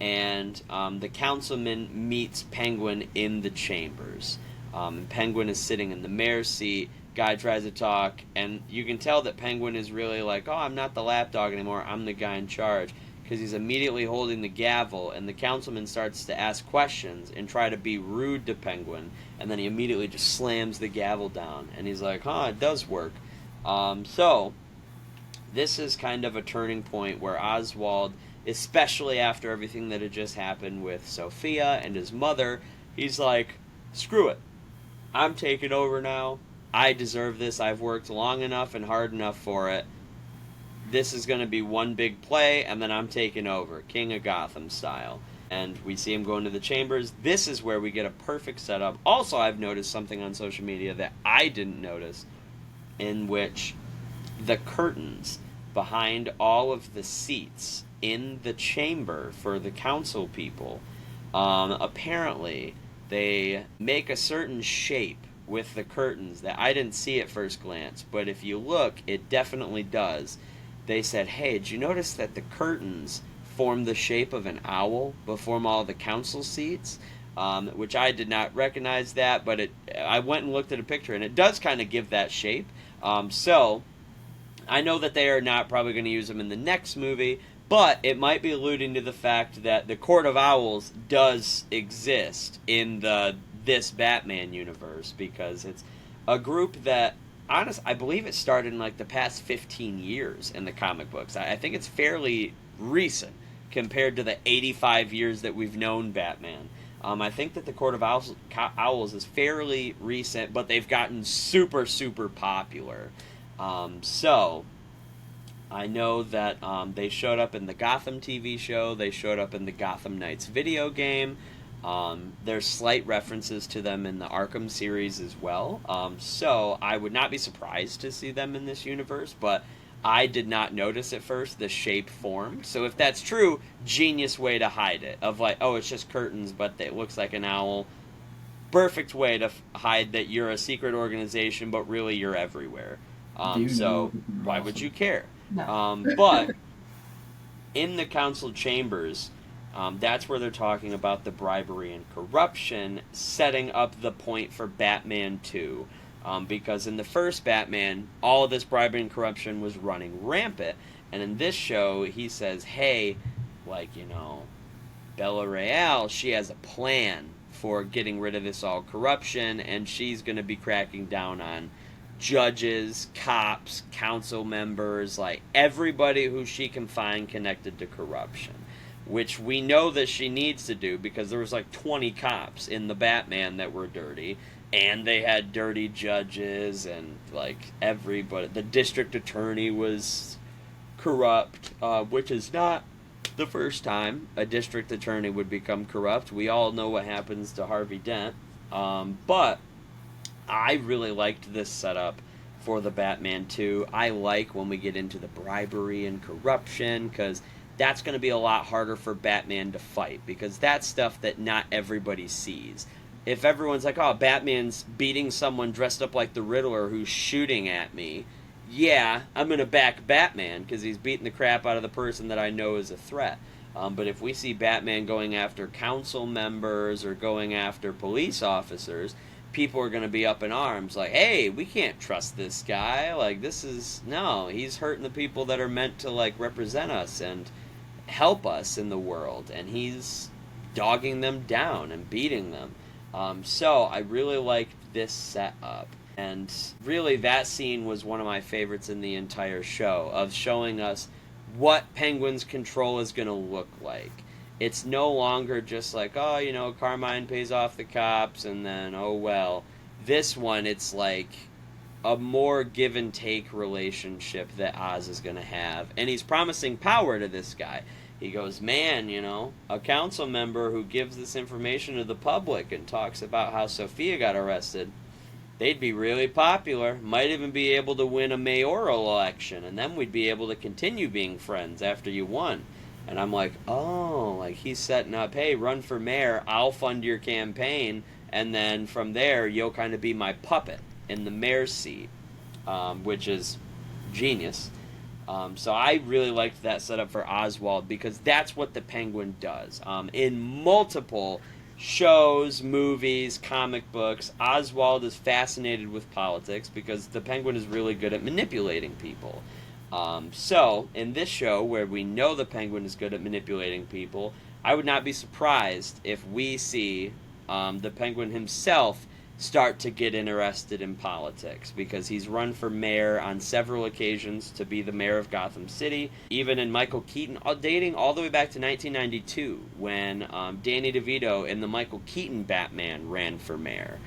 and the councilman meets Penguin in the chambers. Penguin is sitting in the mayor's seat. Guy tries to talk, and you can tell that Penguin is really like, oh, I'm not the lapdog anymore, I'm the guy in charge, because he's immediately holding the gavel, and the councilman starts to ask questions and try to be rude to Penguin, and then he immediately just slams the gavel down, and he's like, it does work. So, this is kind of a turning point where Oswald, especially after everything that had just happened with Sophia and his mother, he's like, screw it, I'm taking over now. I deserve this. I've worked long enough and hard enough for it. This is going to be one big play, and then I'm taking over, King of Gotham style. And we see him go into the chambers. This is where we get a perfect setup. Also, I've noticed something on social media that I didn't notice, in which the curtains behind all of the seats in the chamber for the council people, apparently they make a certain shape with the curtains that I didn't see at first glance, but if you look, it definitely does. They said, hey, did you notice that the curtains form the shape of an owl before all the council seats? Which I did not recognize that, but I went and looked at a picture, and it does kind of give that shape. So, I know that they are not probably going to use them in the next movie, but it might be alluding to the fact that the Court of Owls does exist in this Batman universe, because it's a group that, I believe it started in like the past 15 years in the comic books. I think it's fairly recent compared to the 85 years that we've known Batman. I think that the Court of Owls is fairly recent, but they've gotten super, super popular. So, I know that they showed up in the Gotham TV show, they showed up in the Gotham Knights video game. There's slight references to them in the Arkham series as well. So I would not be surprised to see them in this universe, but I did not notice at first the shape formed. So if that's true, genius way to hide it. Of like, oh, it's just curtains, but it looks like an owl. Perfect way to hide that you're a secret organization, but really you're everywhere. So why would you care? No. But in the council chambers, that's where they're talking about the bribery and corruption, setting up the point for Batman 2. Because in the first Batman, all of this bribery and corruption was running rampant. And in this show, he says, hey, Bella Real, she has a plan for getting rid of this all corruption, and she's going to be cracking down on judges, cops, council members, like everybody who she can find connected to corruption, which we know that she needs to do because there was like 20 cops in the Batman that were dirty, and they had dirty judges, and like everybody, the district attorney was corrupt, which is not the first time a district attorney would become corrupt. We all know what happens to Harvey Dent, but I really liked this setup for the Batman 2. I like when we get into the bribery and corruption, because that's going to be a lot harder for Batman to fight, because that's stuff that not everybody sees. If everyone's like, oh, Batman's beating someone dressed up like the Riddler who's shooting at me, yeah, I'm going to back Batman because he's beating the crap out of the person that I know is a threat. But if we see Batman going after council members or going after police officers, people are going to be up in arms like, hey, we can't trust this guy. Like, no, he's hurting the people that are meant to, like, represent us and help us in the world, and he's dogging them down and beating them. So I really liked this setup, and really that scene was one of my favorites in the entire show, of showing us what Penguin's control is going to look like. It's no longer just like, oh, you know, Carmine pays off the cops and then, oh well. This one, it's like a more give and take relationship that Oz is going to have, and he's promising power to this guy. He goes, man, you know, a council member who gives this information to the public and talks about how Sophia got arrested, they'd be really popular, might even be able to win a mayoral election, and then we'd be able to continue being friends after you won. And I'm like, oh, like he's setting up, hey, run for mayor, I'll fund your campaign, and then from there, you'll kind of be my puppet in the mayor's seat, which is genius. So I really liked that setup for Oswald, because that's what the Penguin does. In multiple shows, movies, comic books, Oswald is fascinated with politics because the Penguin is really good at manipulating people. So in this show, where we know the Penguin is good at manipulating people, I would not be surprised if we see the Penguin himself start to get interested in politics, because he's run for mayor on several occasions to be the mayor of Gotham City, even in Michael Keaton, dating all the way back to 1992 when Danny DeVito in the Michael Keaton Batman ran for mayor.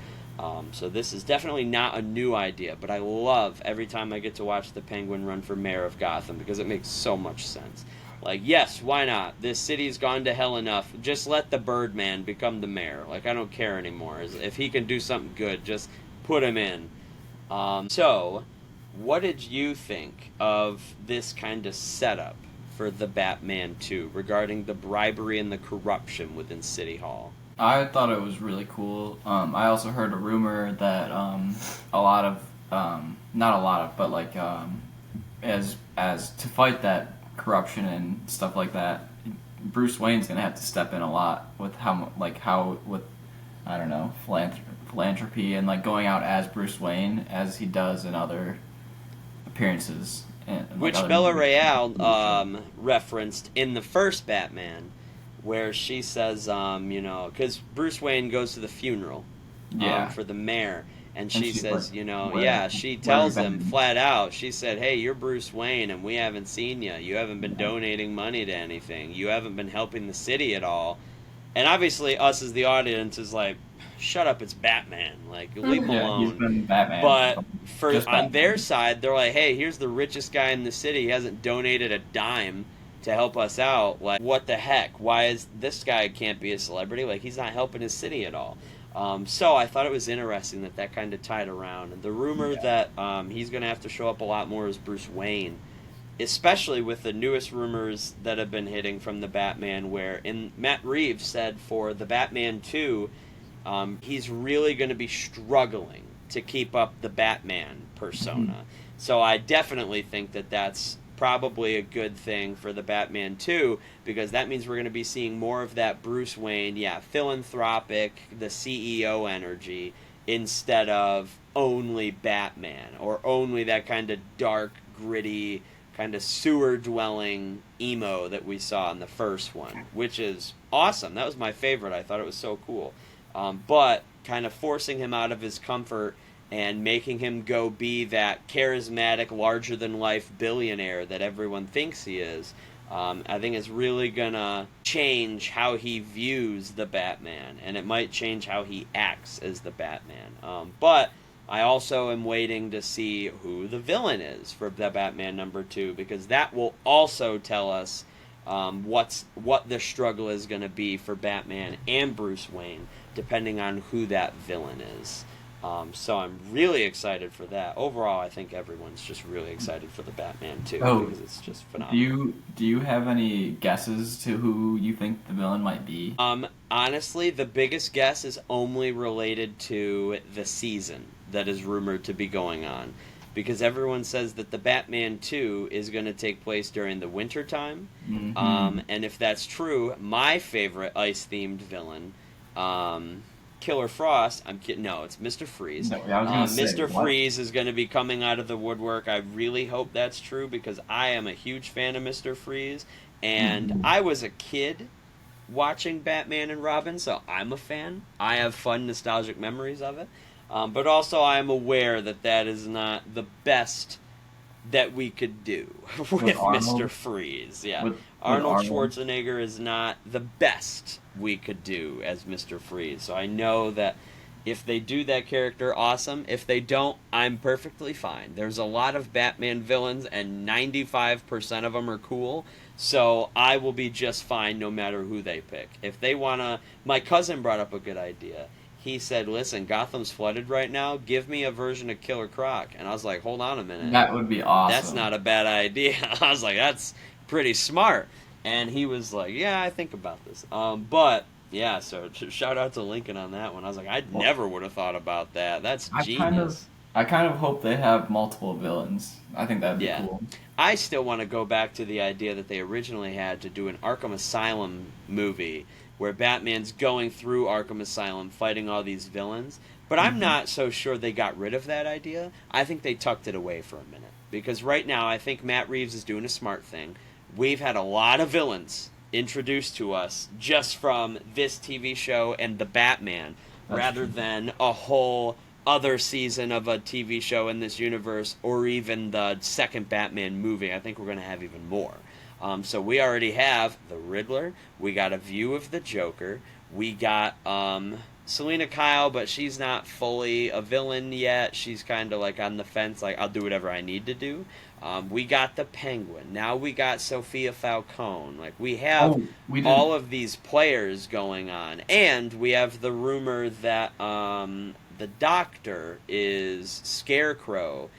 So this is definitely not a new idea, but I love every time I get to watch the Penguin run for mayor of Gotham, because it makes so much sense. Like, yes, why not? This city's gone to hell enough. Just let the Birdman become the mayor. Like, I don't care anymore. If he can do something good, just put him in. So, what did you think of this kind of setup for the Batman 2 regarding the bribery and the corruption within City Hall? I thought it was really cool. I also heard a rumor that as to fight that corruption and stuff like that, Bruce Wayne's gonna have to step in a lot with philanthropy and like going out as Bruce Wayne as he does in other appearances. Which Bella Real referenced in the first Batman, where she says, because Bruce Wayne goes to the funeral for the mayor, and she says, like, she tells him flat out, she said, hey, you're Bruce Wayne, and we haven't seen you. You haven't been donating money to anything. You haven't been helping the city at all. And obviously, us as the audience is like, shut up, it's Batman. Like, leave him alone. He's been Batman. But on their side, they're like, hey, here's the richest guy in the city. He hasn't donated a dime to help us out. Like, what the heck? Why is this guy can't be a celebrity? Like, he's not helping his city at all. So I thought it was interesting that kind of tied around. And the rumor that he's going to have to show up a lot more as Bruce Wayne, especially with the newest rumors that have been hitting from the Batman, where Matt Reeves said for the Batman 2, he's really going to be struggling to keep up the Batman persona. So I definitely think that's probably a good thing for the Batman 2, because that means we're going to be seeing more of that Bruce Wayne, philanthropic, the CEO energy, instead of only Batman, or only that kind of dark, gritty, kind of sewer-dwelling emo that we saw in the first one, which is awesome. That was my favorite. I thought it was so cool. But kind of forcing him out of his comfort and making him go be that charismatic, larger-than-life billionaire that everyone thinks he is, I think it's really gonna change how he views the Batman, and it might change how he acts as the Batman. But I also am waiting to see who the villain is for the Batman #2, because that will also tell us what the struggle is going to be for Batman and Bruce Wayne, depending on who that villain is. So I'm really excited for that. Overall, I think everyone's just really excited for the Batman too, because it's just phenomenal. Do you have any guesses to who you think the villain might be? Honestly, the biggest guess is only related to the season that is rumored to be going on, because everyone says that the Batman 2 is going to take place during the winter time. And if that's true, my favorite ice-themed villain, Killer Frost, I'm kidding, no, it's Mr. Freeze. No, I was gonna say, Mr. what? Freeze is going to be coming out of the woodwork. I really hope that's true, because I am a huge fan of Mr. Freeze, and I was a kid watching Batman and Robin, so I'm a fan. I have fun, nostalgic memories of it. But also I am aware that that is not the best that we could do with Mr. Freeze. Yeah, Arnold Schwarzenegger is not the best we could do as Mr. Freeze. So I know that if they do that character, awesome. If they don't, I'm perfectly fine. There's a lot of Batman villains, and 95% of them are cool. So I will be just fine no matter who they pick. If they want to... My cousin brought up a good idea. He said, listen, Gotham's flooded right now. Give me a version of Killer Croc. And I was like, hold on a minute. That would be awesome. That's not a bad idea. I was like, that's pretty smart. And he was like, yeah, I think about this. But, yeah, so shout out to Lincoln on that one. I was like, I never would have thought about that. That's genius. I kind of hope they have multiple villains. I think that'd be cool. I still want to go back to the idea that they originally had to do an Arkham Asylum movie where Batman's going through Arkham Asylum fighting all these villains. But I'm not so sure they got rid of that idea. I think they tucked it away for a minute. Because right now, I think Matt Reeves is doing a smart thing. We've had a lot of villains introduced to us just from this TV show and the Batman, rather than a whole other season of a TV show in this universe, or even the second Batman movie. I think we're going to have even more. So we already have the Riddler. We got a view of the Joker. We got Selena Kyle, but she's not fully a villain yet. She's kind of like on the fence, like, I'll do whatever I need to do. We got the Penguin. Now we got Sophia Falcone. Like, we have all of these players going on. And we have the rumor that the Doctor is Scarecrow.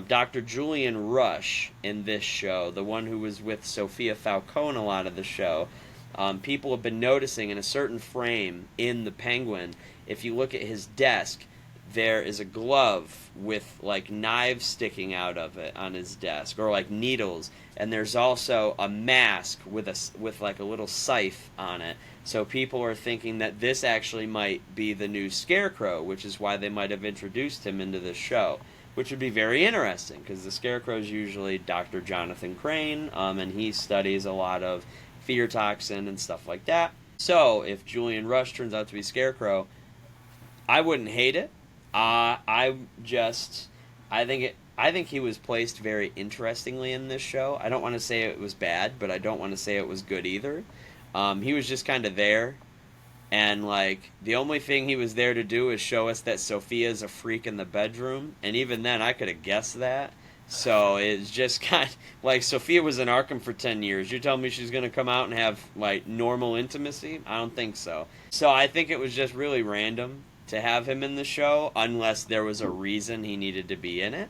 Dr. Julian Rush in this show, the one who was with Sophia Falcone a lot of the show, people have been noticing in a certain frame in the Penguin, if you look at his desk, there is a glove with like knives sticking out of it on his desk, or like needles, and there's also a mask with like a little scythe on it. So people are thinking that this actually might be the new Scarecrow, which is why they might have introduced him into this show. Which would be very interesting, because the Scarecrow is usually Dr. Jonathan Crane, and he studies a lot of fear toxin and stuff like that. So, if Julian Rush turns out to be Scarecrow, I wouldn't hate it. I think he was placed very interestingly in this show. I don't want to say it was bad, but I don't want to say it was good either. He was just kind of there. And, like, the only thing he was there to do is show us that Sophia's a freak in the bedroom. And even then, I could have guessed that. So, it's just kind of... Like, Sophia was in Arkham for 10 years. You're telling me she's going to come out and have, like, normal intimacy? I don't think so. So, I think it was just really random to have him in the show, unless there was a reason he needed to be in it.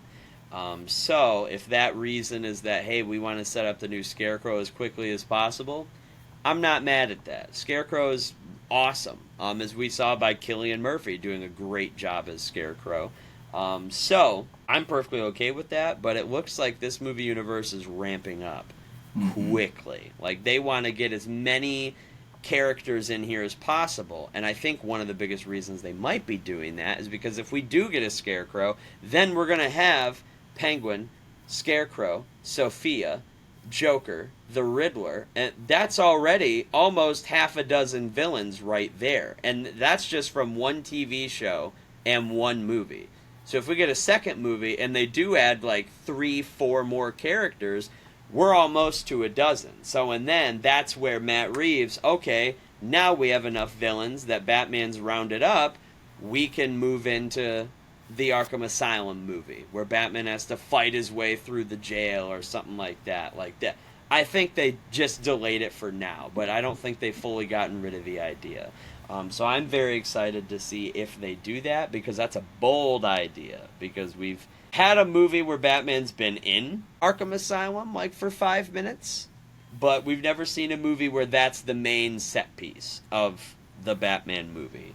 So, if that reason is that, hey, we want to set up the new Scarecrow as quickly as possible, I'm not mad at that. Scarecrow is awesome, as we saw by Cillian Murphy doing a great job as Scarecrow. So, I'm perfectly okay with that, but it looks like this movie universe is ramping up quickly. Like, they want to get as many characters in here as possible, and I think one of the biggest reasons they might be doing that is because if we do get a Scarecrow, then we're going to have Penguin, Scarecrow, Sophia, Joker, the Riddler, and that's already almost half a dozen villains right there. And that's just from one TV show and one movie. So if we get a second movie and they do add like 3-4 more characters, we're almost to a dozen. So and then that's where Matt Reeves, okay, now we have enough villains that Batman's rounded up, we can move into the Arkham Asylum movie where Batman has to fight his way through the jail or something like that. I think they just delayed it for now, but I don't think they've fully gotten rid of the idea. So I'm very excited to see if they do that, because that's a bold idea. Because we've had a movie where Batman's been in Arkham Asylum, like, for 5 minutes, but we've never seen a movie where that's the main set piece of the Batman movie.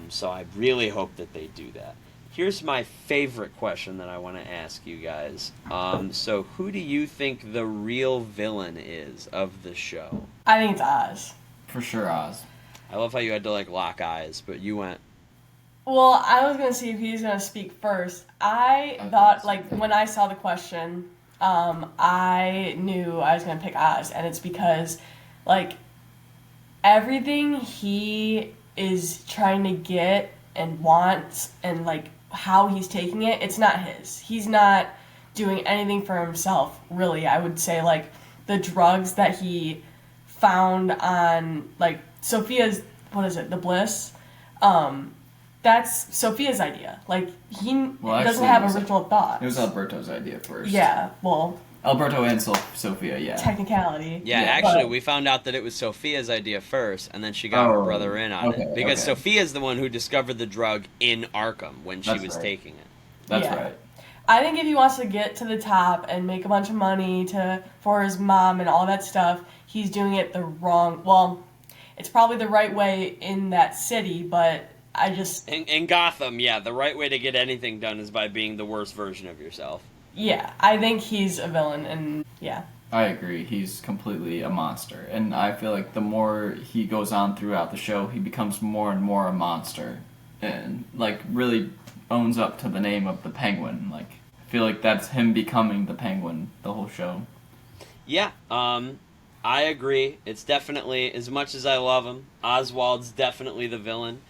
So I really hope that they do that. Here's my favorite question that I want to ask you guys. So who do you think the real villain is of the show? I think it's Oz. For sure, Oz. I love how you had to, like, lock eyes, but you went... Well, I was going to see if he was going to speak first. I thought, like, when I saw the question, I knew I was going to pick Oz, and it's because, like, everything he is trying to get and wants and, like, how he's taking it, it's not his. He's not doing anything for himself, really. I would say, like, the drugs that he found on, like, Sophia's, what is it, the Bliss? That's Sophia's idea. Like, he doesn't have original thoughts. It was Alberto's idea first. Yeah, well... Alberto and Sophia, yeah. Technicality. Yeah, actually, we found out that it was Sophia's idea first, and then she got her brother in on it. Because Sophia's the one who discovered the drug in Arkham when she was taking it. That's right. I think if he wants to get to the top and make a bunch of money for his mom and all that stuff, he's doing it the wrong... Well, it's probably the right way in that city, but I just... In Gotham, yeah, the right way to get anything done is by being the worst version of yourself. Yeah, I think he's a villain, and yeah. I agree. He's completely a monster. And I feel like the more he goes on throughout the show, he becomes more and more a monster. And, like, really owns up to the name of the Penguin. Like, I feel like that's him becoming the Penguin the whole show. Yeah, I agree. It's definitely, as much as I love him, Oswald's definitely the villain.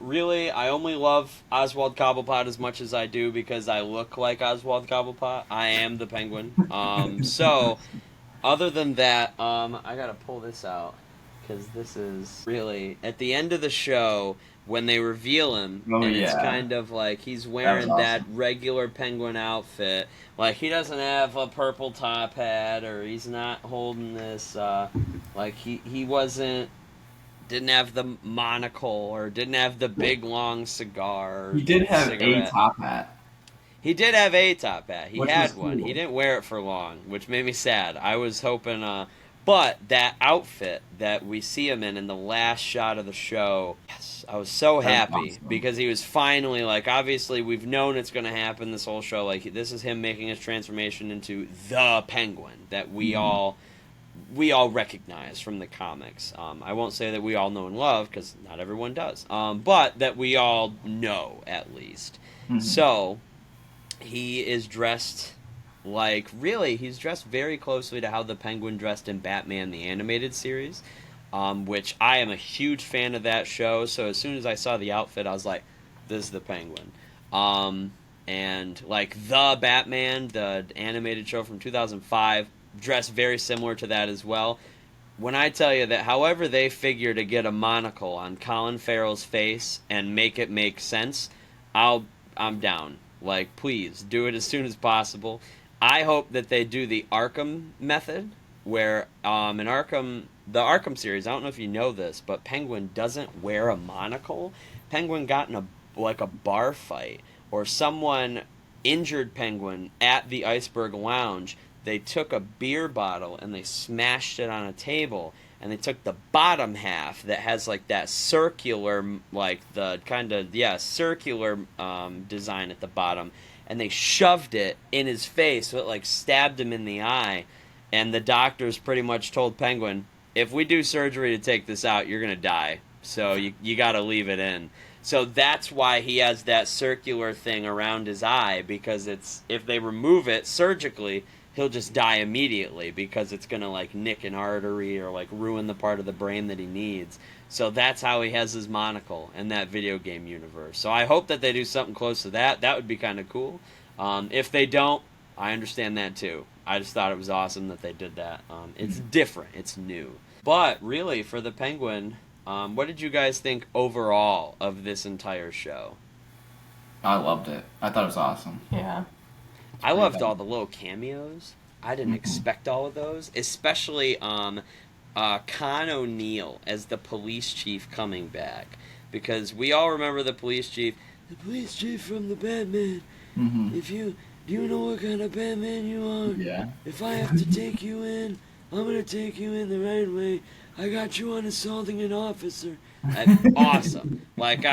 Really, I only love Oswald Cobblepot as much as I do because I look like Oswald Cobblepot. I am the Penguin. So, other than that, I gotta pull this out, because this is really, at the end of the show, when they reveal him, it's kind of like he's wearing that regular Penguin outfit. Like, he doesn't have a purple top hat, or he's not holding this, like, he wasn't... didn't have the monocle, or didn't have the big long cigar. He did have cigarette. a top hat. He did have a top hat. He had one. Cool. He didn't wear it for long, which made me sad. I was hoping, but that outfit that we see him in the last shot of the show, yes, I was so happy awesome. Because he was finally, like, obviously we've known it's going to happen this whole show. Like, this is him making his transformation into the Penguin that we all recognize from the comics. I won't say that we all know and love, because not everyone does, but that we all know, at least. Mm-hmm. So, he is dressed like, really, he's dressed very closely to how the Penguin dressed in Batman the Animated Series, which I am a huge fan of that show, so as soon as I saw the outfit, I was like, this is the Penguin. And, like, the Batman, the animated show from 2005, dressed very similar to that as well. When I tell you that however they figure to get a monocle on Colin Farrell's face and make it make sense, I'm down. Like, please, do it as soon as possible. I hope that they do the Arkham method, where in Arkham, the Arkham series, I don't know if you know this, but Penguin doesn't wear a monocle. Penguin got in a bar fight, or someone injured Penguin at the Iceberg Lounge. They took a beer bottle and they smashed it on a table, and they took the bottom half that has, like, that circular, like, the kind of, circular design at the bottom, and they shoved it in his face, so it, like, stabbed him in the eye, and the doctors pretty much told Penguin, if we do surgery to take this out, you're gonna die, so you gotta leave it in. So that's why he has that circular thing around his eye, because it's, if they remove it surgically, he'll just die immediately because it's gonna like nick an artery or like ruin the part of the brain that he needs. So that's how he has his monocle in that video game universe. So I hope that they do something close to that. That would be kind of cool. If they don't, I understand that too. I just thought it was awesome that they did that. It's different. It's new. But really, for the Penguin, what did you guys think overall of this entire show? I loved it. I thought it was awesome. Yeah. I loved all the little cameos. I didn't Mhm. expect all of those, especially Con O'Neill as the police chief coming back, because we all remember the police chief. The police chief from the Batman. Mm-hmm. Do you know what kind of Batman you are? Yeah. If I have to take you in, I'm gonna take you in the right way. I got you on assaulting an officer. Awesome. Like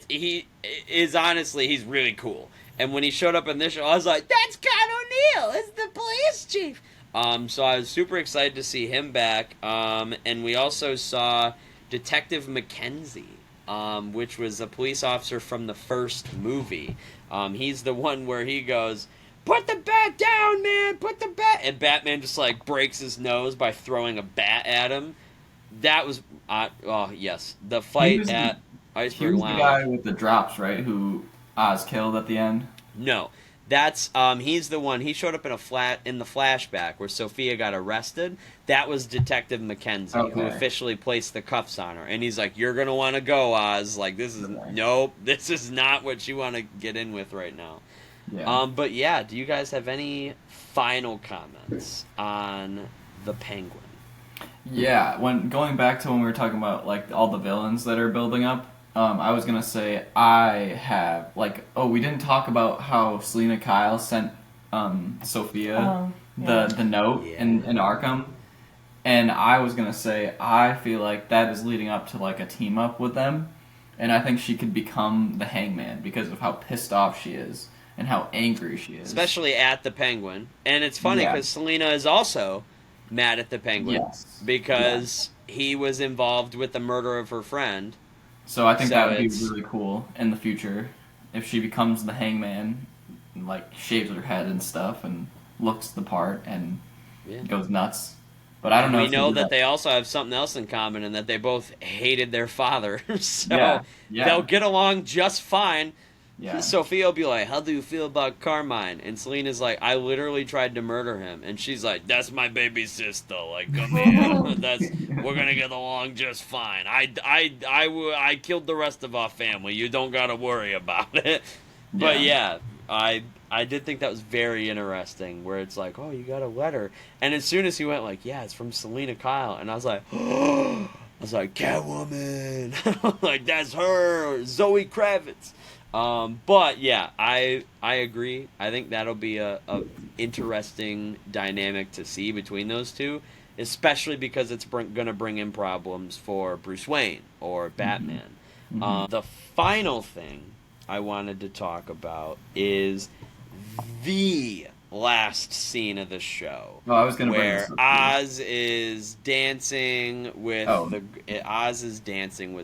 he is honestly, he's really cool. And when he showed up in this show, I was like, that's Con O'Neill. It's the police chief. So I was super excited to see him back. And we also saw Detective Mackenzie, which was a police officer from the first movie. He's the one where he goes, put the bat down, man, put the bat. And Batman just like breaks his nose by throwing a bat at him. That was, yes, the fight at He Iceberg was the Lounge. guy with the drops, right? Who Oz killed at the end. No, that's he's the one. He showed up in the flashback where Sophia got arrested. That was Detective Mackenzie who Okay. officially placed the cuffs on her, and he's like, "You're gonna want to go, Oz. Like this is Okay. nope. This is not what you want to get in with right now." Yeah. But yeah, do you guys have any final comments on the Penguin? Yeah, when going back to when we were talking about like all the villains that are building up, I was gonna say I have we didn't talk about how Selena Kyle sent Sophia Yeah. the note Yeah. in Arkham, and I was gonna say I feel like that is leading up to like a team up with them, and I think she could become the Hangman because of how pissed off she is and how angry she is. Especially at the Penguin, and it's funny Yeah. because Selena is also mad at the Penguin Yes. because he was involved with the murder of her friend. So I think So that would be it's- really cool in the future if she becomes the Hangman, and, like shaves her head and stuff, and looks the part and Yeah. goes nuts. But I don't know. We if she'll know do that they also have something else in common, and that they both hated their father, so Yeah. they'll get along just fine. Yeah. Sophia will be like, "How do you feel about Carmine?" And Selena's like, "I literally tried to murder him," and she's like, "That's my baby sister. Like, come here. We're gonna get along just fine. I killed the rest of our family. You don't gotta worry about it." But yeah, I did think that was very interesting. Where it's like, "Oh, you got a letter," and as soon as he went like, "Yeah, it's from Selena Kyle," and I was like, "Oh." I was like, Catwoman, like that's her, Zoe Kravitz. But yeah, I agree. I think that'll be a interesting dynamic to see between those two, especially because it's gonna bring in problems for Bruce Wayne or Batman. Mhm. The final thing I wanted to talk about is the last scene of the show. Oh, I was gonna bring Where this up, too. Oz is dancing with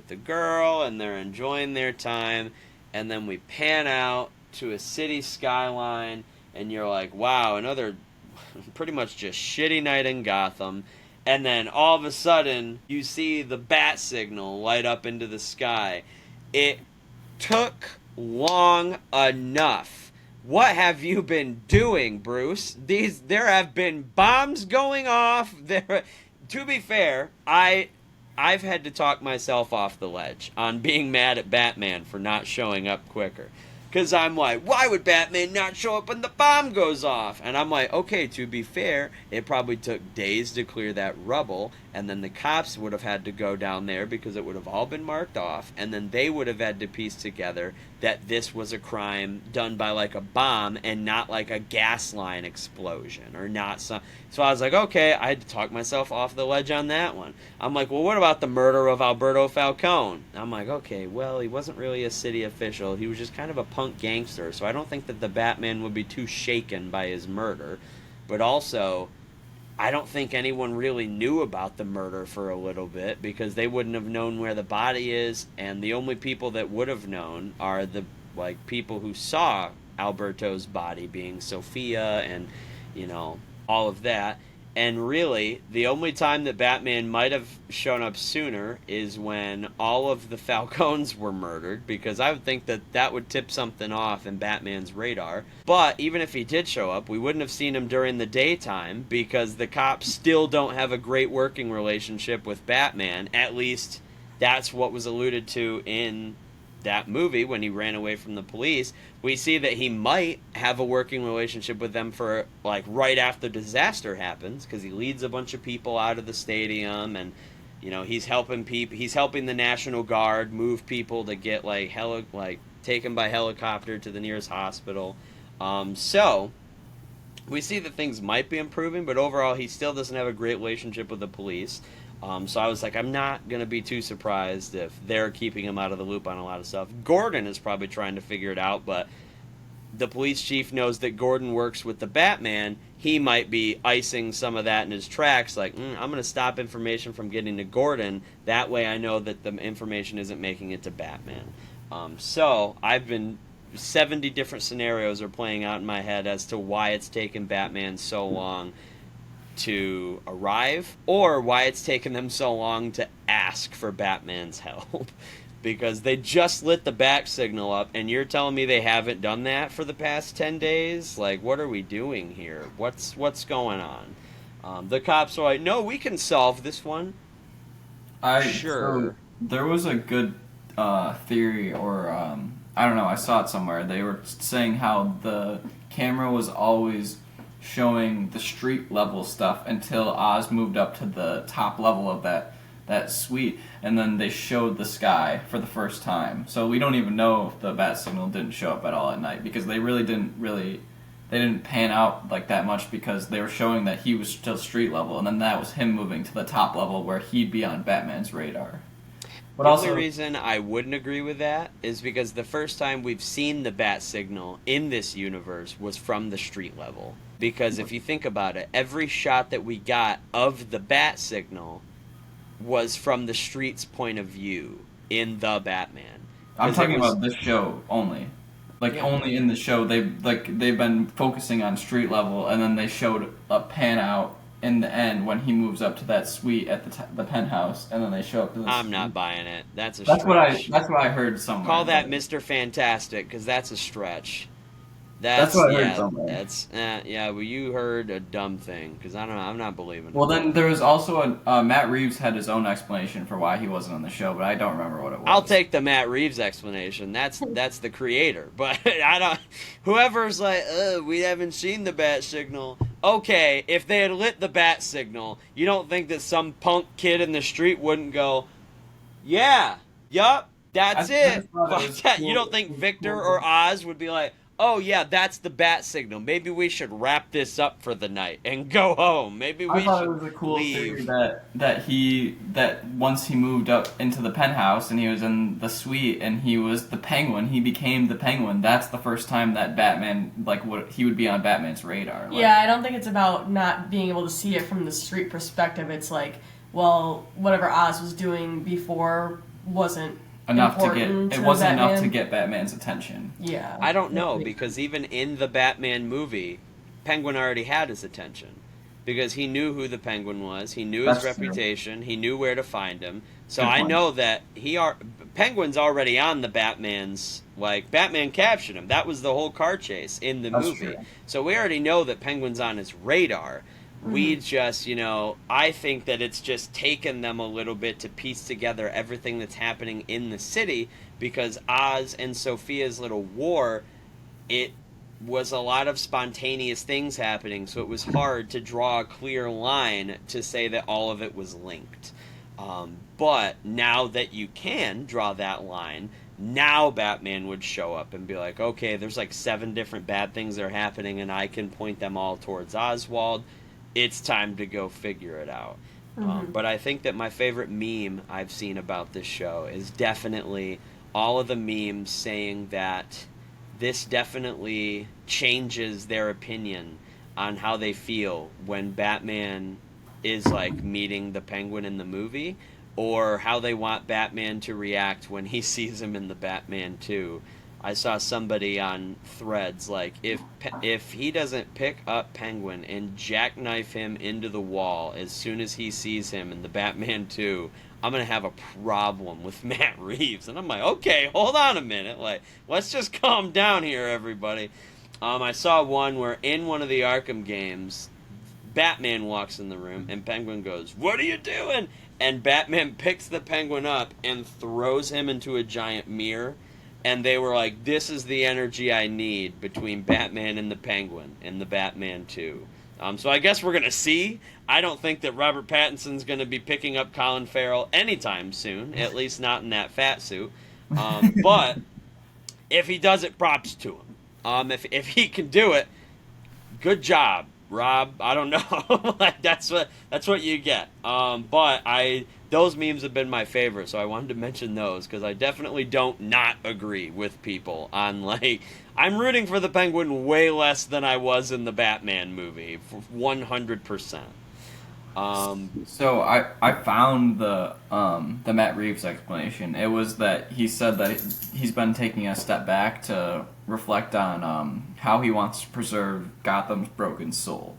the girl, and they're enjoying their time, and then we pan out to a city skyline, and you're like, wow, another pretty much just shitty night in Gotham. And then all of a sudden, you see the bat signal light up into the sky. It took long enough. What have you been doing, Bruce? There have been bombs going off. To be fair, I've had to talk myself off the ledge on being mad at Batman for not showing up quicker. Because I'm like, why would Batman not show up when the bomb goes off? And I'm like, okay, to be fair, it probably took days to clear that rubble, and then the cops would have had to go down there because it would have all been marked off, and then they would have had to piece together that this was a crime done by like a bomb and not like a gas line explosion or not some. So I was like, okay, I had to talk myself off the ledge on that one. I'm like, well, what about the murder of Alberto Falcone? I'm like, okay, well, he wasn't really a city official. He was just kind of a punk gangster, so I don't think that the Batman would be too shaken by his murder. But also, I don't think anyone really knew about the murder for a little bit because they wouldn't have known where the body is, and the only people that would have known are the people who saw Alberto's body, being Sophia and all of that. And really, the only time that Batman might have shown up sooner is when all of the Falcones were murdered, because I would think that that would tip something off in Batman's radar. But even if he did show up, we wouldn't have seen him during the daytime, because the cops still don't have a great working relationship with Batman. At least that's what was alluded to in that movie when he ran away from the police. We see that he might have a working relationship with them for like right after disaster happens, because he leads a bunch of people out of the stadium, and he's helping the National Guard move people to get taken by helicopter to the nearest hospital. So we see that things might be improving, but overall he still doesn't have a great relationship with the police. So I was like, I'm not going to be too surprised if they're keeping him out of the loop on a lot of stuff. Gordon is probably trying to figure it out, but the police chief knows that Gordon works with the Batman. He might be icing some of that in his tracks, like, I'm going to stop information from getting to Gordon. That way I know that the information isn't making it to Batman. So I've been 70 different scenarios are playing out in my head as to why it's taken Batman so long to arrive, or why it's taken them so long to ask for Batman's help. Because they just lit the bat signal up, and you're telling me they haven't done that for the past 10 days? Like, what are we doing here? What's going on? The cops are like, no, we can solve this one. Sure. So there was a good theory, or I don't know, I saw it somewhere. They were saying how the camera was always showing the street level stuff until Oz moved up to the top level of that suite, and then they showed the sky for the first time. So we don't even know if the bat signal didn't show up at all at night, because they didn't pan out like that much, because they were showing that he was still street level, and then that was him moving to the top level where he'd be on Batman's radar. But the only reason I wouldn't agree with that is because the first time we've seen the bat signal in this universe was from the street level. Because if you think about it, every shot that we got of the bat signal was from the street's point of view in the Batman. I'm talking about this show only. Only in the show they've been focusing on street level, and then they showed a pan out in the end when he moves up to that suite at the penthouse, and then they show up to the I'm not buying it. That's stretch. Stretch. That's what I heard somewhere. Call that Mr. Fantastic, because that's a stretch. That's what I heard somewhere. Well, you heard a dumb thing, because I'm not believing it. Well, then there was also Matt Reeves had his own explanation for why he wasn't on the show, but I don't remember what it was. I'll take the Matt Reeves explanation. That's the creator, but I don't. Whoever's like, we haven't seen the bat signal. Okay, if they had lit the bat signal, you don't think that some punk kid in the street wouldn't go, yeah, yup, that's it. You don't think Victor or Oz would be like, oh yeah, that's the bat signal. Maybe we should wrap this up for the night and go home. Maybe we should leave. I thought it was a cool theory that once he moved up into the penthouse and he was in the suite and he was the Penguin, he became the Penguin. That's the first time that Batman, he would be on Batman's radar. Yeah, I don't think it's about not being able to see it from the street perspective. It's like, well, whatever Oz was doing before wasn't enough enough to get Batman's attention. Yeah. I don't know, because even in the Batman movie, Penguin already had his attention. Because he knew who the Penguin was, he knew his reputation, he knew where to find him. So I know that Penguin's already on the Batman's, Batman captured him. That was the whole car chase in the movie. True. So we already know that Penguin's on his radar. We just, I think that it's just taken them a little bit to piece together everything that's happening in the city, because Oz and Sophia's little war, it was a lot of spontaneous things happening, so it was hard to draw a clear line to say that all of it was linked. But now that you can draw that line, now Batman would show up and be like, okay, there's 7 different bad things that are happening, and I can point them all towards Oswald. It's time to go figure it out. But I think that my favorite meme I've seen about this show is definitely all of the memes saying that this definitely changes their opinion on how they feel when Batman is meeting the Penguin in the movie, or how they want Batman to react when he sees him in the Batman 2. I saw somebody on Threads like if he doesn't pick up Penguin and jackknife him into the wall as soon as he sees him in the Batman 2, I'm gonna have a problem with Matt Reeves. And I'm like, okay, hold on a minute, like let's just calm down here, everybody. I saw one where in one of the Arkham games, Batman walks in the room and Penguin goes, "What are you doing?" And Batman picks the Penguin up and throws him into a giant mirror. And they were like, "This is the energy I need between Batman and the Penguin in the Batman 2." So I guess we're gonna see. I don't think that Robert Pattinson's gonna be picking up Colin Farrell anytime soon, at least not in that fat suit. But if he does it, props to him. If he can do it, good job, Rob. I don't know. Like that's what you get. But those memes have been my favorite, so I wanted to mention those because I definitely don't not agree with people on like I'm rooting for the Penguin way less than I was in the Batman movie, 100%. So I found the Matt Reeves explanation. It was that he said that he's been taking a step back to reflect on how he wants to preserve Gotham's broken soul.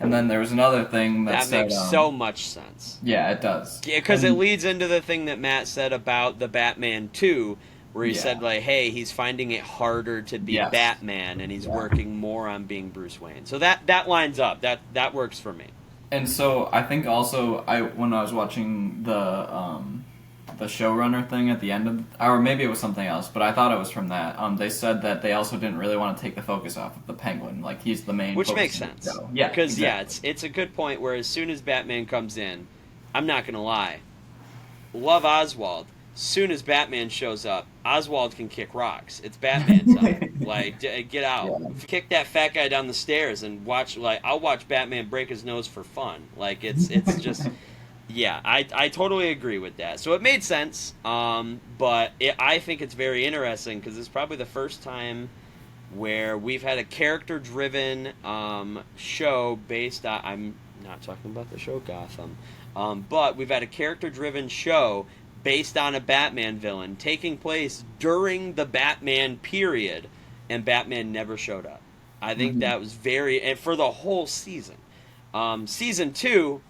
And then there was another thing that said, makes so much sense. Yeah, it does. Yeah, because it leads into the thing that Matt said about the Batman 2, where he said, like, hey, he's finding it harder to be Batman, and he's working more on being Bruce Wayne. So that lines up. That works for me. And so I think also when I was watching the showrunner thing at the end of, or maybe it was something else, but I thought it was from that. They said that they also didn't really want to take the focus off of the Penguin, like he's the main. Which makes sense. Yeah, because exactly. it's a good point. Where as soon as Batman comes in, I'm not gonna lie, love Oswald. Soon as Batman shows up, Oswald can kick rocks. It's Batman time. Like, get out. Yeah. Kick that fat guy down the stairs and watch. Like, I'll watch Batman break his nose for fun. Like, it's just. Yeah, I totally agree with that. So it made sense, but I think it's very interesting because it's probably the first time where we've had a character-driven show based on... I'm not talking about the show Gotham, but we've had a character-driven show based on a Batman villain taking place during the Batman period, and Batman never showed up. I think that was and for the whole season. Season 2...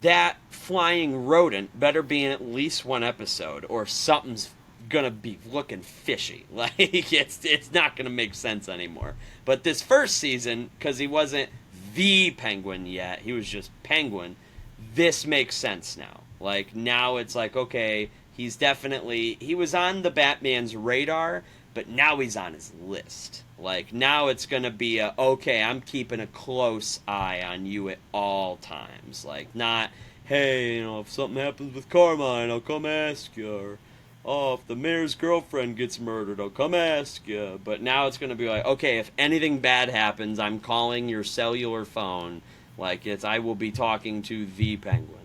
that flying rodent better be in at least one episode, or something's gonna be looking fishy. Like it's not gonna make sense anymore. But this first season, because he wasn't the Penguin yet, he was just Penguin. This makes sense now. Like now it's like, okay, he was on the Batman's radar, but now he's on his list. Like, now it's going to be okay, I'm keeping a close eye on you at all times. Like, not, hey, if something happens with Carmine, I'll come ask you. Or, if the mayor's girlfriend gets murdered, I'll come ask you. But now it's going to be like, okay, if anything bad happens, I'm calling your cellular phone. Like, I will be talking to the Penguin.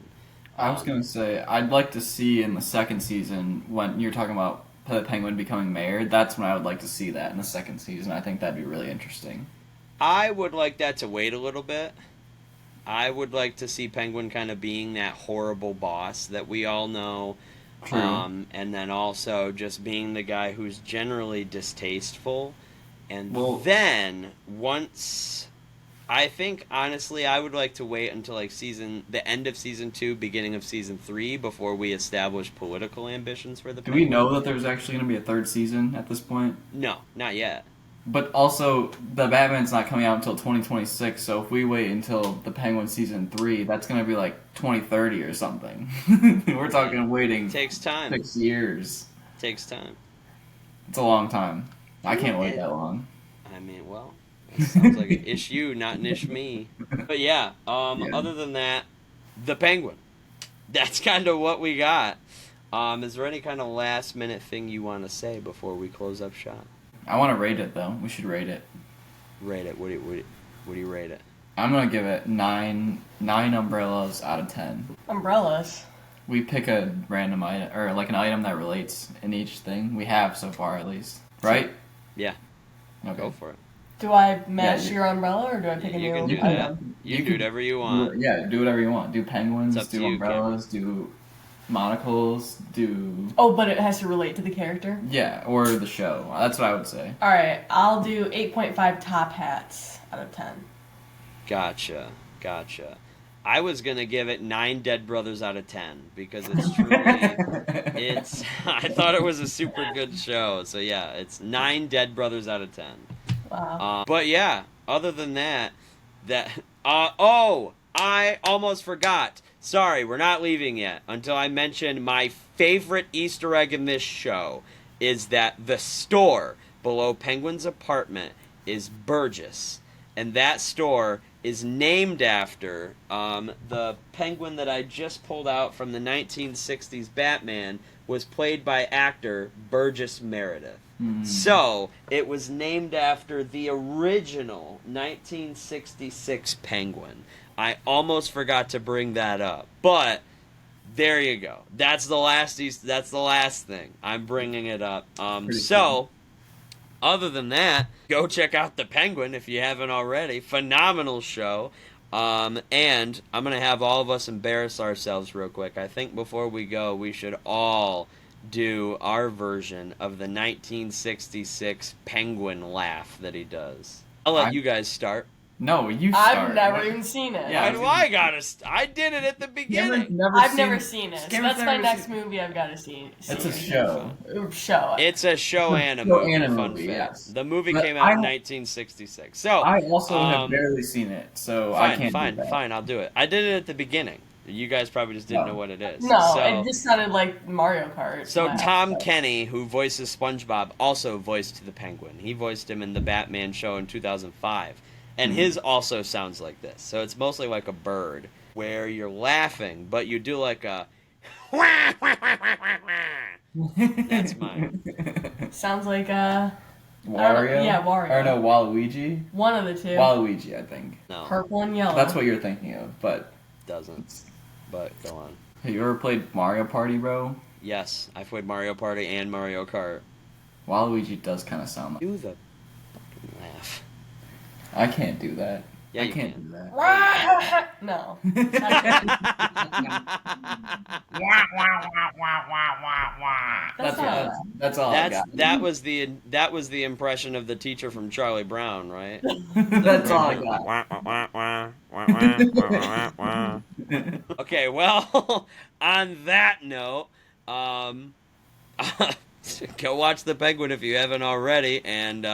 I was going to say, I'd like to see in the second season, when you're talking about the Penguin becoming mayor, that's when I would like to see that in the second season. I think that'd be really interesting. I would like that to wait a little bit. I would like to see Penguin kind of being that horrible boss that we all know. True. And then also just being the guy who's generally distasteful. And then once... I think, honestly, I would like to wait until like the end of season 2, beginning of season 3, before we establish political ambitions for the Penguin. Do we know that there's actually going to be a third season at this point? No, not yet. But also, the Batman's not coming out until 2026, so if we wait until the Penguin season 3, that's going to be like 2030 or something. We're talking waiting. Takes time. 6 years. Takes time. It's a long time. I can't wait that long. I mean, well... That sounds like an ish you, not an ish me. But yeah, other than that, the Penguin. That's kind of what we got. Is there any kind of last minute thing you want to say before we close up shop? I want to rate it though. We should rate it. Rate it. What do you rate it? I'm gonna give it 9 umbrellas out of 10. Umbrellas. We pick a random item, or like an item that relates in each thing we have so far, at least. Right? Yeah. Okay. Go for it. Do I match your umbrella, or do I pick a new item? You can do whatever you want. Yeah, do whatever you want. Do penguins, It's up do to you, umbrellas, do monocles, do... Oh, but it has to relate to the character? Yeah, or the show. That's what I would say. Alright, I'll do 8.5 top hats out of 10. Gotcha. I was gonna give it 9 Dead Brothers out of 10 because it's truly, it's. I thought it was a super good show, so yeah, it's 9 Dead Brothers out of 10. Wow. But yeah, other than that, I almost forgot. Sorry, we're not leaving yet until I mention my favorite Easter egg in this show is that the store below Penguin's apartment is Burgess, and that store is named after the Penguin that I just pulled out from the 1960s Batman was played by actor Burgess Meredith. So, it was named after the original 1966 Penguin. I almost forgot to bring that up, but there you go. That's the last thing. I'm bringing it up. So, other than that, go check out The Penguin if you haven't already. Phenomenal show. And I'm going to have all of us embarrass ourselves real quick. I think before we go, we should all do our version of the 1966 Penguin laugh that he does. I'll let you guys start. No, you start. I've never even seen it. Yeah, Why do I gotta? I did it at the beginning. I've never seen it. So that's my next movie I've got to see. It's a show. Show. It's a show and a Show movie. and a Fun movie, fact. yes. The movie But came out in 1966. So I also have barely seen it, so I can't do that. Fine. I'll do it. I did it at the beginning. You guys probably just didn't know what it is. No, so, it just sounded like Mario Kart. So Tom Kenny, who voices SpongeBob, also voiced the Penguin. He voiced him in the Batman show in 2005. And his also sounds like this. So it's mostly like a bird, where you're laughing, but you do like a... That's mine. Sounds like a... Wario? Yeah, Wario. Or no, Waluigi? One of the two. Waluigi, I think. No, Purple and yellow. That's what you're thinking of, but... doesn't. But go on. Have you ever played Mario Party, bro? Yes, I've played Mario Party and Mario Kart. Waluigi does kind of sound like... Do the fucking laugh. I can't do that. Yeah, I you can't can. do that. No. That's all I got. That was the impression of the teacher from Charlie Brown, right? That's all I got. Okay, well, on that note, go watch The Penguin if you haven't already, and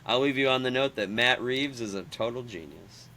I'll leave you on the note that Matt Reeves is a total genius.